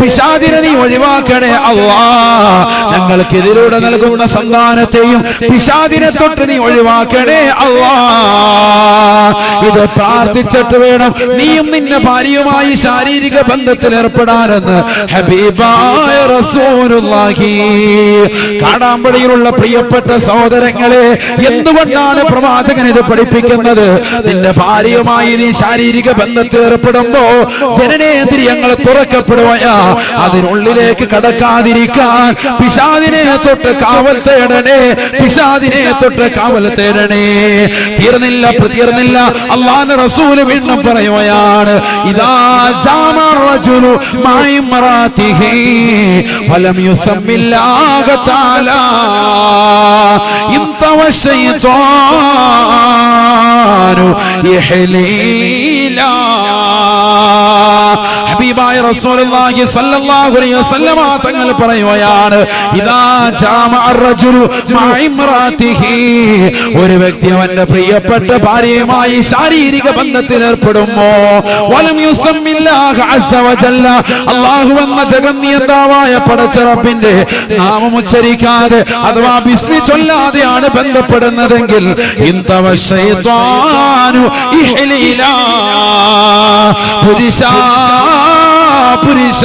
പിശാചിനെ നീ ഒഴിവാക്കണേ അല്ലാഹ്. ഞങ്ങൾക്കെതിരൂടെ നൽകുന്ന സന്താനത്തെയും പിശാചിനെ തൊട്ട് നീ ഒഴിവാക്കണേ അല്ലാഹ്. ഇത് പ്രാർത്ഥിച്ചിട്ട് വേണം നീയും നിന്റെ ഭാര്യയുമായി ശാരീരിക ബന്ധത്തിൽ ഏർപ്പെടാനെന്ന് ഹബീബായ റസൂലുള്ളാഹി. കാടാമ്പടിയിലുള്ള പ്രിയപ്പെട്ട സഹോദരങ്ങളെ, എന്തുകൊണ്ടാണ് പ്രവാചകൻ ഇത് പഠിപ്പിക്കുന്നത്? നിന്റെ ഭാര്യയുമായി നീ ശാരീരിക ബന്ധത്തിൽ ഏർപ്പെടുമ്പോ ജനനേന്ദ്രിയങ്ങൾ തുറക്കപ്പെടുകയാ. അതിനുള്ളിലേക്ക് കടക്കാതിരിക്കാൻ പിശാചിനെ തൊട്ട് കാവൽ തേടണേ, പിശാചിനെ തൊട്ട് കാവൽ തേടണേ. തീർന്നില്ല. അല്ലാഹുവിന്റെ റസൂല് വീണ്ടും പറയുകയാണ്, ഇദാ ജാമഅ റജുലു മഅ ഇംറാതിഹി വലം യുസമ്മില്ലാഹ തആലാ ഇൻതവ ശൈത്വാനു യഹ്ലീലാ. ഹബീബായ റസൂലുള്ളാഹി സ്വല്ലല്ലാഹു അലൈഹി വസല്ലമ തങ്ങൾ പറയുകയാണ്, ഇദാ ജാമഅ റജുലു മഅ ഇംറാതിഹി, ഒരു വ്യക്തി അവന്റെ പ്രിയപ്പെട്ട ഭാര്യയുമായി ശാരീരിക ബന്ധത്തിൽ ഏർപ്പെടുമ്പോ വലം യുസമ്മില്ലാഹ അസ്സ വജല്ല, അല്ലാഹു എന്ന ജഗന്നിയന്താവായ പടച്ച റബ്ബിന്റെ നാമം ഉച്ചരിക്കാതെ അഥവാ ബിസ്മി ചൊല്ലാതെയാണ് ബന്ധപ്പെടുന്നതെങ്കിൽ ഇൻതവ ശൈത്വാനു ഇഹ്ലീലാ. പുരുഷ,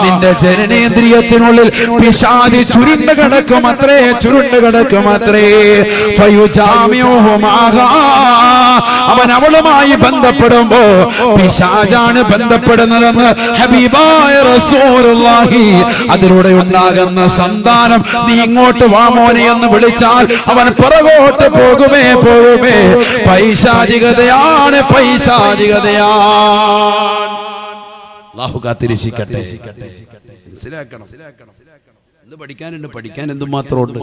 നിന്റെ ജനനേന്ദ്രിയത്തിനുള്ളിൽ പിശാച് ചുരുണ്ട് കിടക്കുമത്രേ, ചുരുണ്ട് കിടക്കുമത്രേ. അവൻ അവളുമായി ബന്ധപ്പെടുമ്പോ പിശാചാണ് ബന്ധപ്പെടുന്നതെന്ന് ഹബീബായ റസൂലുള്ളാഹി. അതിലൂടെ ഉണ്ടാകുന്ന സന്താനം നീ ഇങ്ങോട്ട് വാ മോനെ എന്ന് വിളിച്ചാൽ അവൻ പുറകോട്ട് പോകുമേ. പൈശാചികതയാണ്, അല്ലാഹു കാത്തിരക്ഷിക്കട്ടെ. മനസ്സിലാക്കണം. എന്ത് പഠിക്കാനുണ്ട്, പഠിക്കാൻ എന്തുമാത്രമുണ്ട്.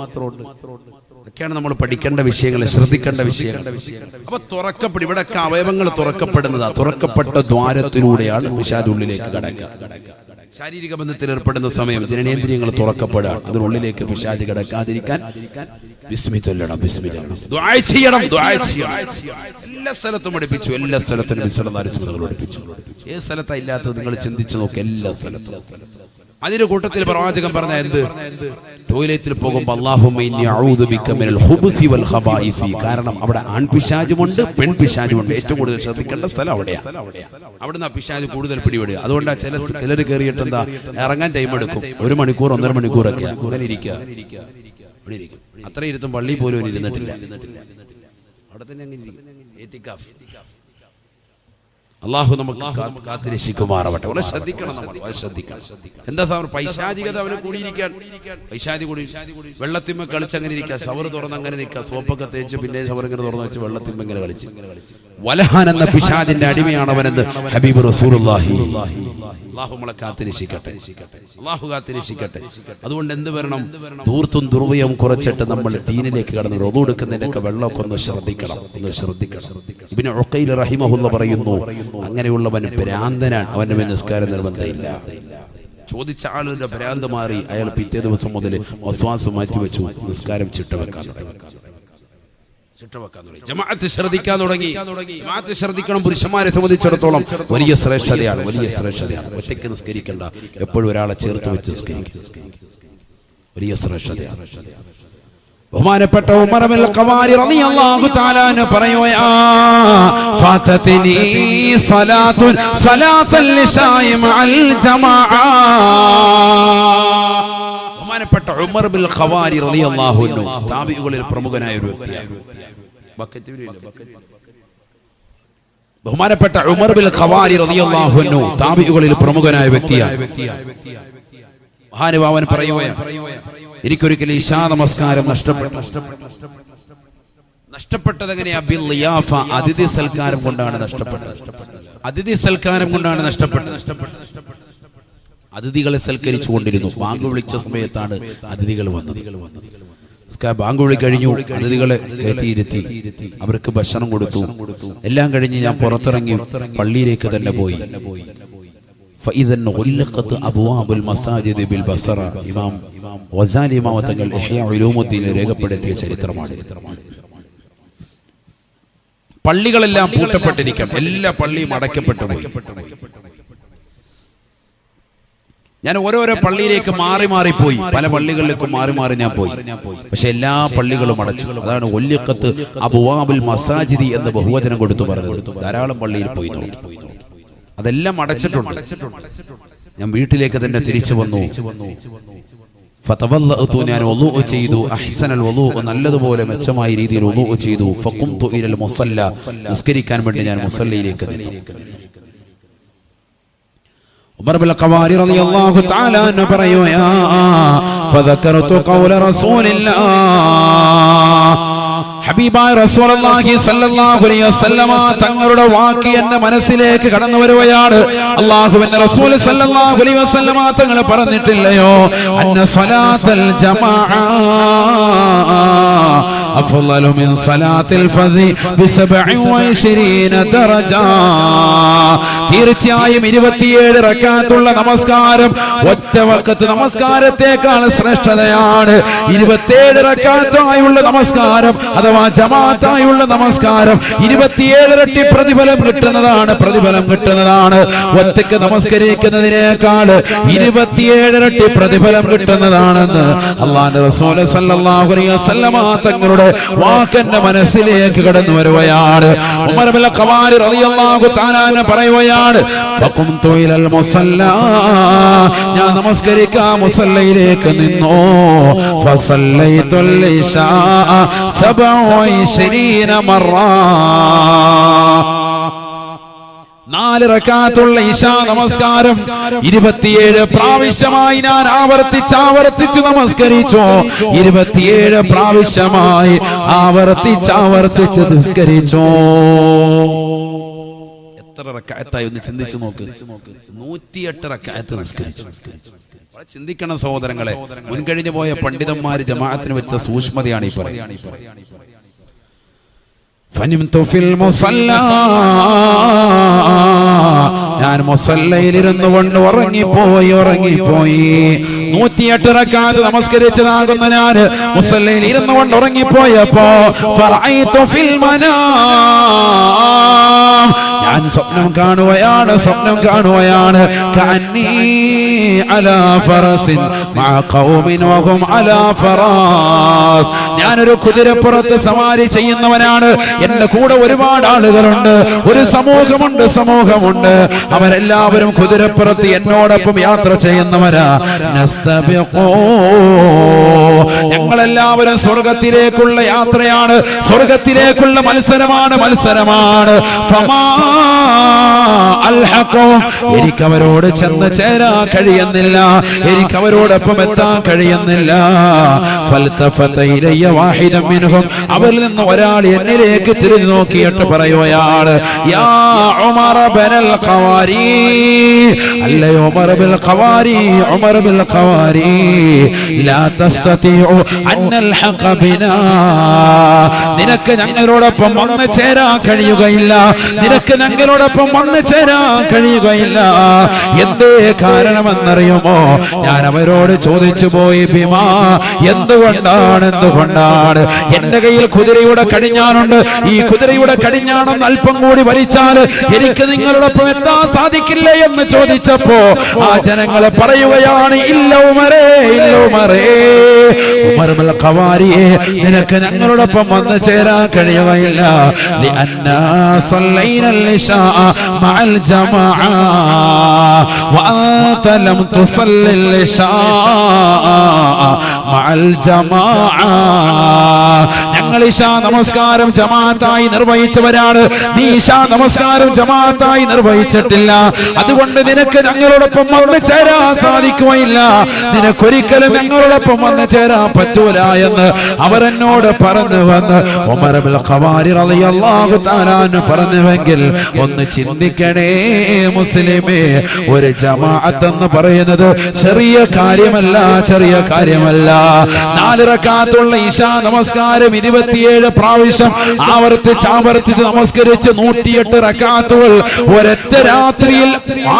ഇതൊക്കെയാണ് നമ്മൾ പഠിക്കേണ്ട വിഷയങ്ങൾ, ശ്രദ്ധിക്കേണ്ട വിഷയങ്ങൾ. അപ്പൊ തുറക്കപ്പെടും, ഇവിടെയൊക്കെ അവയവങ്ങൾ തുറക്കപ്പെടുന്നതാ. തുറക്കപ്പെട്ട ദ്വാരത്തിലൂടെയാണ് പിശാച് ഉള്ളിലേക്ക് കടക്കുക. ശാരീരിക ബന്ധത്തിൽ ഏർപ്പെടുന്ന സമയം ജനനേന്ദ്രിയങ്ങൾ തുറക്കപ്പെടുക. അതിനുള്ളിലേക്ക് പിശാച് കടക്കാതിരിക്കാൻ ബിസ്മി ചൊല്ലണം, ബിസ്മി ചൊല്ലണം, ദുആ ചെയ്യണം. എല്ലാ സ്ഥലത്തും പഠിപ്പിച്ചു, എല്ലാ സ്ഥലത്തും നബി സല്ലല്ലാഹു അലൈഹി വസല്ലം പഠിപ്പിച്ചു. ഏത് സ്ഥലത്താ ഇല്ലാത്തത് നിങ്ങൾ ചിന്തിച്ചു നോക്ക്, എല്ലാ സ്ഥലത്തും. അതിന്റെ കൂട്ടത്തിൽ പ്രവാചകൻ പറഞ്ഞ എന്ത്? ടോയ്ലറ്റിൽ പോകുമ്പോൾ അല്ലാഹുമ്മ ഇന്നി അഊദു ബിക മിനൽ ഖുബുസി വൽ ഖബായിസി. കാരണം അവിടെ ആൺപിശാചുമുണ്ട്, പെൺപിശാചുമുണ്ട്. ഏറ്റവും കൂടുതൽ ശ്രദ്ധിക്കേണ്ട സ്ഥലം അവിടെയാണ്. അവിടുന്ന് ആ പിശാച് കൂടുതൽ പിടിപെടുക. അതുകൊണ്ടാണ് ചിലർ കയറിയിട്ട് എന്താ ഇറങ്ങാൻ ടൈം എടുക്കും. 1 മണിക്കൂർ 1.5 മണിക്കൂറൊക്കെ അങ്ങനെ ഇരിക്കുക. അത്ര ഇരുത്തും പള്ളി പോലും ഇരുന്നിട്ടില്ല. അവിടെ തന്നെ അങ്ങനെ ഇത്തിക്കാഫ്. അല്ലാഹു നമുക്ക് കാത്തിരക്ഷിക്കുമാറാവട്ടെ. വളരെ ശ്രദ്ധിക്കണം, നമ്മൾ ശ്രദ്ധിക്കണം. എന്താ പൈശാചികത അവന് കൂടിയിരിക്കാൻ, പൈശാചി കൂടി വെള്ളത്തിന്മ കളിച്ചങ്ങനെ ഇരിക്കുക. ഷവർ തുറന്ന് അങ്ങനെ നിൽക്കുക, സോപ്പൊക്കെ തേച്ച് പിന്നെ ഷവർ ഇങ്ങനെ തുറന്നു വെച്ച് വെള്ളത്തിന്മ ഇങ്ങനെ കളിച്ച്. വലഹാൻ എന്ന പിശാചിന്റെ അടിമയാണ് അവനെന്ന് ഹബീബ് റസൂലുള്ളാഹി. അല്ലാഹു നമ്മളെ കാത്തിരക്ഷിക്കട്ടെ, അല്ലാഹു കാത്തിരക്ഷിക്കട്ടെ. അതുകൊണ്ട് എന്ത് വരണം? ധൂർത്തും ദുർവ്വയും കുറച്ചിട്ട് നമ്മൾ ദീനിലേക്ക് കടന്നു വുളു എടുക്കുന്നതിനൊക്കെ വെള്ളമൊക്കെ ഒന്ന് ശ്രദ്ധിക്കണം. ഇബ്നു ഉഖൈൽ റഹിമഹുല്ലാഹ് പറയുന്നു, അങ്ങനെയുള്ളവൻ ഭ്രാന്തനാണ്, അവന്റെ മേൽ നിസ്കാരം നിർബന്ധമില്ല. ചോദിച്ച ആളുടെ ഭ്രാന്ത് മാറി, അയാൾ പിറ്റേ ദിവസം മുതൽ വസ്വാസ് മാറ്റിവെച്ചു, നിസ്കാരം ചിട്ടവെക്കാൻ തുടങ്ങി. ജമാഅത്ത് ശ്രദ്ധിക്കാൻ തുടങ്ങി. ജമാഅത്ത് ശ്രദ്ധിക്കണം. പുരുഷന്മാരെ സംബന്ധിച്ചിടത്തോളം വലിയ ശ്രേഷ്ഠതയാണ്, വലിയ ശ്രേഷ്ഠതയാണ്. ഒറ്റയ്ക്ക് നിസ്കരിക്കേണ്ട, എപ്പോഴും ഒരാളെ ചേർത്ത് വെച്ച് നിസ്കരിക്കുക. വലിയ ശ്രേഷ്ഠതയാണ്. ബഹുമാനപ്പെട്ട ഉമർ ഇബ്നുൽ ഖവാരി റളിയല്ലാഹു തആല അൻഹു പറയുകയാ, ഫാതതിനി സലാത്തുൽ ഇശാഇ മഅൽ ജമാഅ. ബഹുമാനപ്പെട്ട ഉമർ ഇബ്നുൽ ഖവാരി റളിയല്ലാഹു അൻഹു താബിഈകളിൽ പ്രമുഖനായ ഒരു വ്യക്തിയാണ്. ബഹുമാനപ്പെട്ട ഉമർ ഇബ്നുൽ ഖവാരി റളിയല്ലാഹു അൻഹു താബിഈകളിൽ പ്രമുഖനായ വ്യക്തിയാണ്. മഹാനുഭാവൻ പറയുകയാണ്, എനിക്കൊരിക്കലും ഇശാ നമസ്കാരം നഷ്ടപ്പെട്ടത് എങ്ങനെയാ? ബിൽ ളിയാഫ, അതിഥി സൽക്കാരം കൊണ്ടാണ് നഷ്ടപ്പെട്ടത്. അതിഥി സൽക്കാരം കൊണ്ടാണ് നഷ്ടപ്പെട്ടത്. അതിഥികളെ സൽക്കരിച്ചു കൊണ്ടിരുന്നു. ബാങ്ക് വിളിച്ച സമയത്താണ് അതിഥികൾ വന്നത്. ബാങ്ക് വിളി കഴിഞ്ഞു, അതിഥികളെ കയറ്റിയിരുത്തി, അവർക്ക് ഭക്ഷണം കൊടുത്തു. എല്ലാം കഴിഞ്ഞ് ഞാൻ പുറത്തിറങ്ങി പള്ളിയിലേക്ക് തന്നെ പോയി. ഇമാം ഗസാലി തങ്ങൾ ഇഹ്യാ ഉലൂമുദ്ദീനിൽ രേഖപ്പെടുത്തിയ ചരിത്രമാണ്. പള്ളികളെല്ലാം പൂട്ടപ്പെട്ടിരിക്കണം, എല്ലാ പള്ളിയും അടയ്ക്കപ്പെട്ടു പോയി. ഞാൻ ഓരോരോ പള്ളിയിലേക്ക് മാറിപ്പോയി, പല പള്ളികളിലേക്കും മാറി ഞാൻ പോയി. പക്ഷെ എല്ലാ പള്ളികളും അടച്ചു. അതാണ് ഒല്യഖത്ത് അബ്വാബുൽ മസാജിദി എന്ന് ബഹുവചനം കൊടുത്തു പറഞ്ഞത്. ധാരാളം പള്ളിയിൽ പോയി നോക്കി, അതെല്ലാം അടച്ചിട്ടുണ്ട്. ഞാൻ വീട്ടിലേക്ക് തന്നെ തിരിച്ചു വന്നു. ഫതവല്ലഅതു, ഞാൻ വുളൂഅ് ചെയ്തു. അഹ്സനൽ വുളൂഅ്, നല്ലതുപോലെ മെച്ചമായ രീതിയിൽ വുളൂഅ് ചെയ്തു. ഫഖുംതു ഇലൽ മുസല്ല, നിസ്കരിക്കാൻ വേണ്ടി ഞാൻ മുസല്ലയിലേക്ക് നിന്നു. ഉമർ ഇബ്നുൽ ഖവാരി റളിയല്ലാഹു തആല അൻഹു പറയുകയാ, ഫദകറതു ഖൗല റസൂലില്ലാഹ്, ഹബീബായ റസൂലുള്ളാഹി സ്വല്ലല്ലാഹു അലൈഹി വസല്ലമ തങ്ങളുടെ വാക്ക് എന്റെ മനസ്സിലേക്ക് കടന്നു വരുകയാണ്. അല്ലാഹുവിന്റെ റസൂൽ സ്വല്ലല്ലാഹു അലൈഹി വസല്ലമ തങ്ങൾ പറഞ്ഞിട്ടില്ലയോ, അന്ന സ്വലാത്തൽ ജമാഅ അഫ്ളലു മിൻ സ്വലാത്തിൽ ഫർദി ബി27 ദറജ. തീർച്ചയായും 27 റക്അത്തുള്ള നമസ്കാരം ഒറ്റ വഖത്ത് നമസ്കാരത്തേക്കാൾ ശ്രേഷ്ഠതയാണ്. 27 റക്അത്തായുള്ള നമസ്കാരം അഥവാ ജമാഅത്തായുള്ള നമസ്കാരം 27 ഇരട്ടി പ്രതിഫലം കിട്ടുന്നതാണ്. ഒറ്റയ്ക്ക് നമസ്കരിക്കുന്നതിനേക്കാൾ 27 ഇരട്ടി പ്രതിഫലം കിട്ടുന്നതാണെന്ന് അല്ലാഹുവിന്റെ റസൂൽ സല്ലല്ലാഹു അലൈഹി വസല്ലമ തങ്ങളുടെ വാക്കെന്റെ മനസ്സിലേക്ക് കടന്നു വരുകയാണ്. ഉമർ ഇബ്നുൽ ഖവാരി റളിയല്ലാഹു തആല അൻഹു പറയുകയാണ്, ഫഖുംതു ഇലൽ മുസല്ല, ഞാൻ നമസ്കരിക്കാൻ മുസല്ലയിലേക്ക് നിന്നു. ഫസല്ലൈതുൽ ഇശാ 27 മറ, 4 റക്അത്തുള്ള ഇശാ നമസ്കാരം 27 പ്രാവശ്യമായി ഞാൻ ആവർത്തിച്ച് നമസ്കരിച്ചു. 27 പ്രാവശ്യമായി ആവർത്തിച്ച് നിസ്കരിച്ചു. എത്ര റക്അത്തായി ഒന്ന് ചിന്തിച്ചു നോക്ക്. 108 റക്അത്ത് നിസ്കരിച്ചു. ചിന്തിക്കണം സഹോദരങ്ങളെ, മുൻകഴിഞ്ഞു പോയ പണ്ഡിതന്മാര് ജമാഅത്തിന് വെച്ച സൂക്ഷ്മതയാണ് ഈ പറയുന്നത്. ഫനിംതു ഫിൽ മുസല്ല, ഞാൻ മുസല്ലയിലിരുന്നു കൊണ്ട് ഉറങ്ങിപ്പോയി. 108 റക്അത്ത് നമസ്കരിച്ചതാകുന്ന ഞാൻ മുസല്ലയിൽ ഇരുന്നു കൊണ്ട് ഉറങ്ങിപ്പോയപ്പോ ഫറഅയ്തു ഫിൽ മനാം, ഞാൻ സ്വപ്നം കാണുകയാണ്. കഅന്നീ അലാ ഫറസിൻ മഅ ഖൗമിൻ വഹും അലാ ഫറാസ്, ഞാനൊരു കുതിരപ്പുറത്ത് സവാരി ചെയ്യുന്നവനാണ്. എന്റെ കൂടെ ഒരുപാട് ആളുകളുണ്ട്, ഒരു സമൂഹമുണ്ട്. അവരെല്ലാവരും കുതിരപ്പുറത്ത് എന്നോടൊപ്പം യാത്ര ചെയ്യുന്നവരാ. ഞങ്ങളെല്ലാവരും സ്വർഗത്തിലേക്കുള്ള യാത്രയാണ്, സ്വർഗത്തിലേക്കുള്ള മത്സരമാണ്. ഫമാ അൽഹഖു, എനിക്ക് അവരോട് ചെന്ന് ചേരാൻ കഴിയുന്നില്ല, എനിക്ക് അവരോടൊപ്പം എത്താൻ കഴിയുന്നില്ല. ഫൽതഫത ഇലയ്യ വാഹിദൻ മിൻഹും, അവരിൽ നിന്ന് ഒരാൾ എന്നിലേക്ക് തിരിഞ്ഞു നോക്കിയിട്ട് പറയുകയാണ്, യാ ഉമർ ഇബ്നുൽ ഖവാരി, അല്ലയോ ഉമർ ഇബ്നുൽ ഖവാരി, ലാ തസ്തതിഉ അൻ അൽഹഖ ബിനാ, നിനക്ക് ഞങ്ങളോടൊപ്പം വന്നു ചേരാൻ കഴിയുകയില്ല. എന്തേ കാരണമെന്നറിയുമോ? ഞാൻ അവരോട് ചോദിച്ചു പോയി, ബിമാ, എന്തുകൊണ്ടാണ്? എന്റെ കയ്യിൽ കുതിരയുടെ കടിഞ്ഞാണുണ്ട്. ഈ കുതിരയുടെ കടിഞ്ഞാണെന്ന് അല്പം കൂടി വലിച്ചാൽ എനിക്ക് നിങ്ങളോടൊപ്പം എത്താൻ സാധിക്കില്ല എന്ന് ചോദിച്ചപ്പോ ആ ജനങ്ങളെ പറയുകയാണ്, ഇല്ല ഉമറേ, ഉമർ ഇബ്നുൽ ഖവാരിയെ, നിനക്ക് ഞങ്ങളോടൊപ്പം വന്നു ചേരാൻ കഴിയുകയില്ല. ലിഅന്നാ സല്ലൈനൽ ഇശാ മഅൽ ജമാഅ വഅൻത ലം തുസല്ലിൽ ഇശാ മഅൽ ജമാഅ, ഞങ്ങൾ ഇശാ നമസ്കാരം ജമാഅത്തായി നിർവഹിച്ചവരാണ്. നീ ഇശാ നമസ്കാരം ജമാഅത്തായി നിർവഹിച്ചിട്ടില്ല. അതുകൊണ്ട് നിനക്ക് ഞങ്ങളോടൊപ്പം വന്ന് ചേരാൻ സാധിക്കുകയില്ല, നിനക്കൊരിക്കലും ഞങ്ങളോടൊപ്പം വന്ന് ചേരാൻ പറ്റൂല എന്ന് അവരെന്നോട് പറഞ്ഞു വന്ന് ഉമർ ഇബ്നുൽ ഖവാരി റളിയല്ലാഹു തആല അൻഹു പറഞ്ഞുവെങ്കിൽ ഒന്ന് ചിന്തിക്കണേ മുസ്ലിമേ. ഒരു ജമാഅത്ത് എന്ന് പറയുന്നത് ചെറിയ കാര്യമല്ല, ചെറിയ കാര്യമല്ല. 4 റക്അത്തുള്ള ഇശാ നമസ്കാരം 27 പ്രാവശ്യം ആവർത്തിച്ച് നമസ്കരിച്ച് 108 റക്അത്തുകൾ ഒരൊറ്റ രാത്രിയിൽ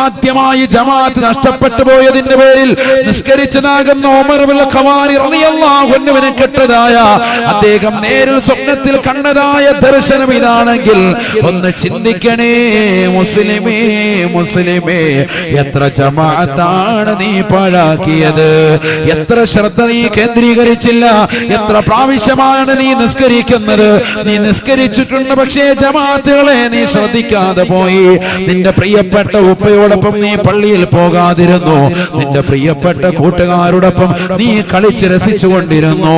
ആദ്യമായി ജമാഅത്ത് നഷ്ടപ്പെട്ടു പോയതിന്റെ പേരിൽ നിസ്കരിച്ചതാകുന്ന ഉമർ ഇബ്നുൽ ഖവാരി റളിയല്ലാഹു അൻഹുവിനെ കെട്ടതായ അദ്ദേഹം നേരിൽ സ്വപ്നത്തിൽ കണ്ടതായ ദർശനം ഇതാണെങ്കിൽ ഒന്ന് ചിന്തിക്കണേ മുസ്ലിമേ, മുസ്ലിമേ. എത്ര ജമാഅത്താണ് നീ പാഴാക്കിയത്, എത്ര ശ്രദ്ധ നീ കേന്ദ്രീകരിച്ചില്ല, എത്ര പ്രാവശ്യമാണ് നീ നിസ്കരിക്കുന്നത്. നീ നിസ്കരിച്ചിട്ടുണ്ട്, പക്ഷേ ജമാഅത്തുകളെ നീ ശ്രദ്ധിക്കാതെ പോയി. നിന്റെ പ്രിയപ്പെട്ട ഉപ്പയോടൊപ്പം നീ പള്ളിയിൽ പോകാതിരുന്നു, നിന്റെ പ്രിയപ്പെട്ട കൂട്ടുകാരോടൊപ്പം നീ കളിച്ച് രസിച്ചുകൊണ്ടിരുന്നു.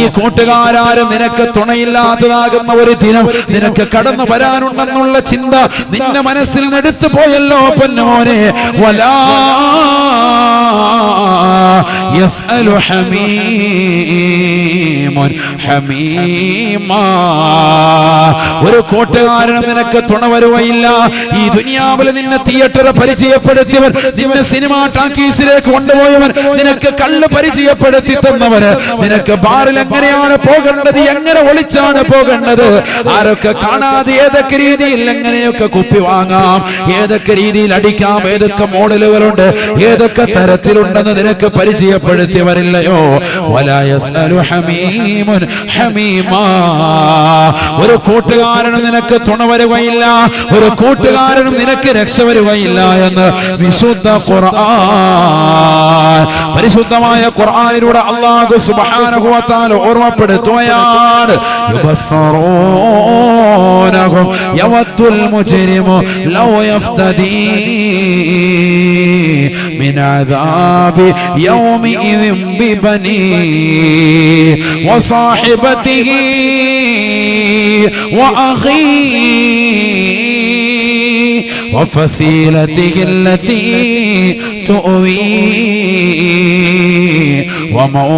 ഈ കൂട്ടുകാരും നിനക്ക് തുണയില്ലാത്തതാകുന്ന ഒരു ദിനം നിനക്ക് കടന്നു വരാനുണ്ടെന്നുള്ള ചിന്ത നിന്റെ മനസ്സിൽ എടുത്തു പോയല്ലോ പൊന്നുമോനെ. വലാ യസ്അലു ഹമീമുൻ ഹമീമാ. ഒരു കൂട്ടുകാരനും നിനക്ക് തുണ വരുകയില്ല. ഈ ദുനിയാവിൽ നിന്നെ തിയേറ്റർ പരിചയപ്പെടുത്തിയവർ, നിന്നെ സിനിമാ ടാക്കീസിലേക്ക് കൊണ്ടുപോയവൻ, നിനക്ക് കള്ള് പരിചയപ്പെടുത്തി തന്നവര്, നിനക്ക് ബാറിൽ എങ്ങനെയാണ് പോകേണ്ടത്, എങ്ങനെ ഒളിച്ചാണ് പോകേണ്ടത്, ആരൊക്കെ കാണാതെ ഏതൊക്കെ രീതിയിൽ എങ്ങനെയൊക്കെ കുപ്പി വാങ്ങാം, ഏതൊക്കെ രീതിയിൽ അടിക്കാം, ഏതൊക്കെ മോഡലുകളുണ്ട്, ഏതൊക്കെ തരത്തിലുണ്ടെന്ന് നിനക്ക് പരിചയപ്പെടുത്തിയവരില്ലയോ. വലാ യസ്അലു ഹമീമുൻ ഹമീമാ. ഒരു കൂട്ടുകാരനും നിനക്ക് തുണ വരുകയില്ല, ഒരു കൂട്ടുകാരനും നിനക്ക് രക്ഷ വരുകയില്ല എന്ന് വിശുദ്ധ ഖുർആൻ, പരിശുദ്ധമായ ഖുർആനിലൂടെ അല്ലാഹു സുബ്ഹാനഹു വ തആല ഓർമ്മപ്പെടുത്തുകയാണ്. യുബസ്സറൂനഹും യവദ്ദുൽ മുജ്രിമു ലൗ യഫ്തദീ മിൻ അദാബി യൗമിഇദിൻ ബിബനീ വസാഹിബതിഹി വഅഖീ وفصيلته التي تؤوي ومن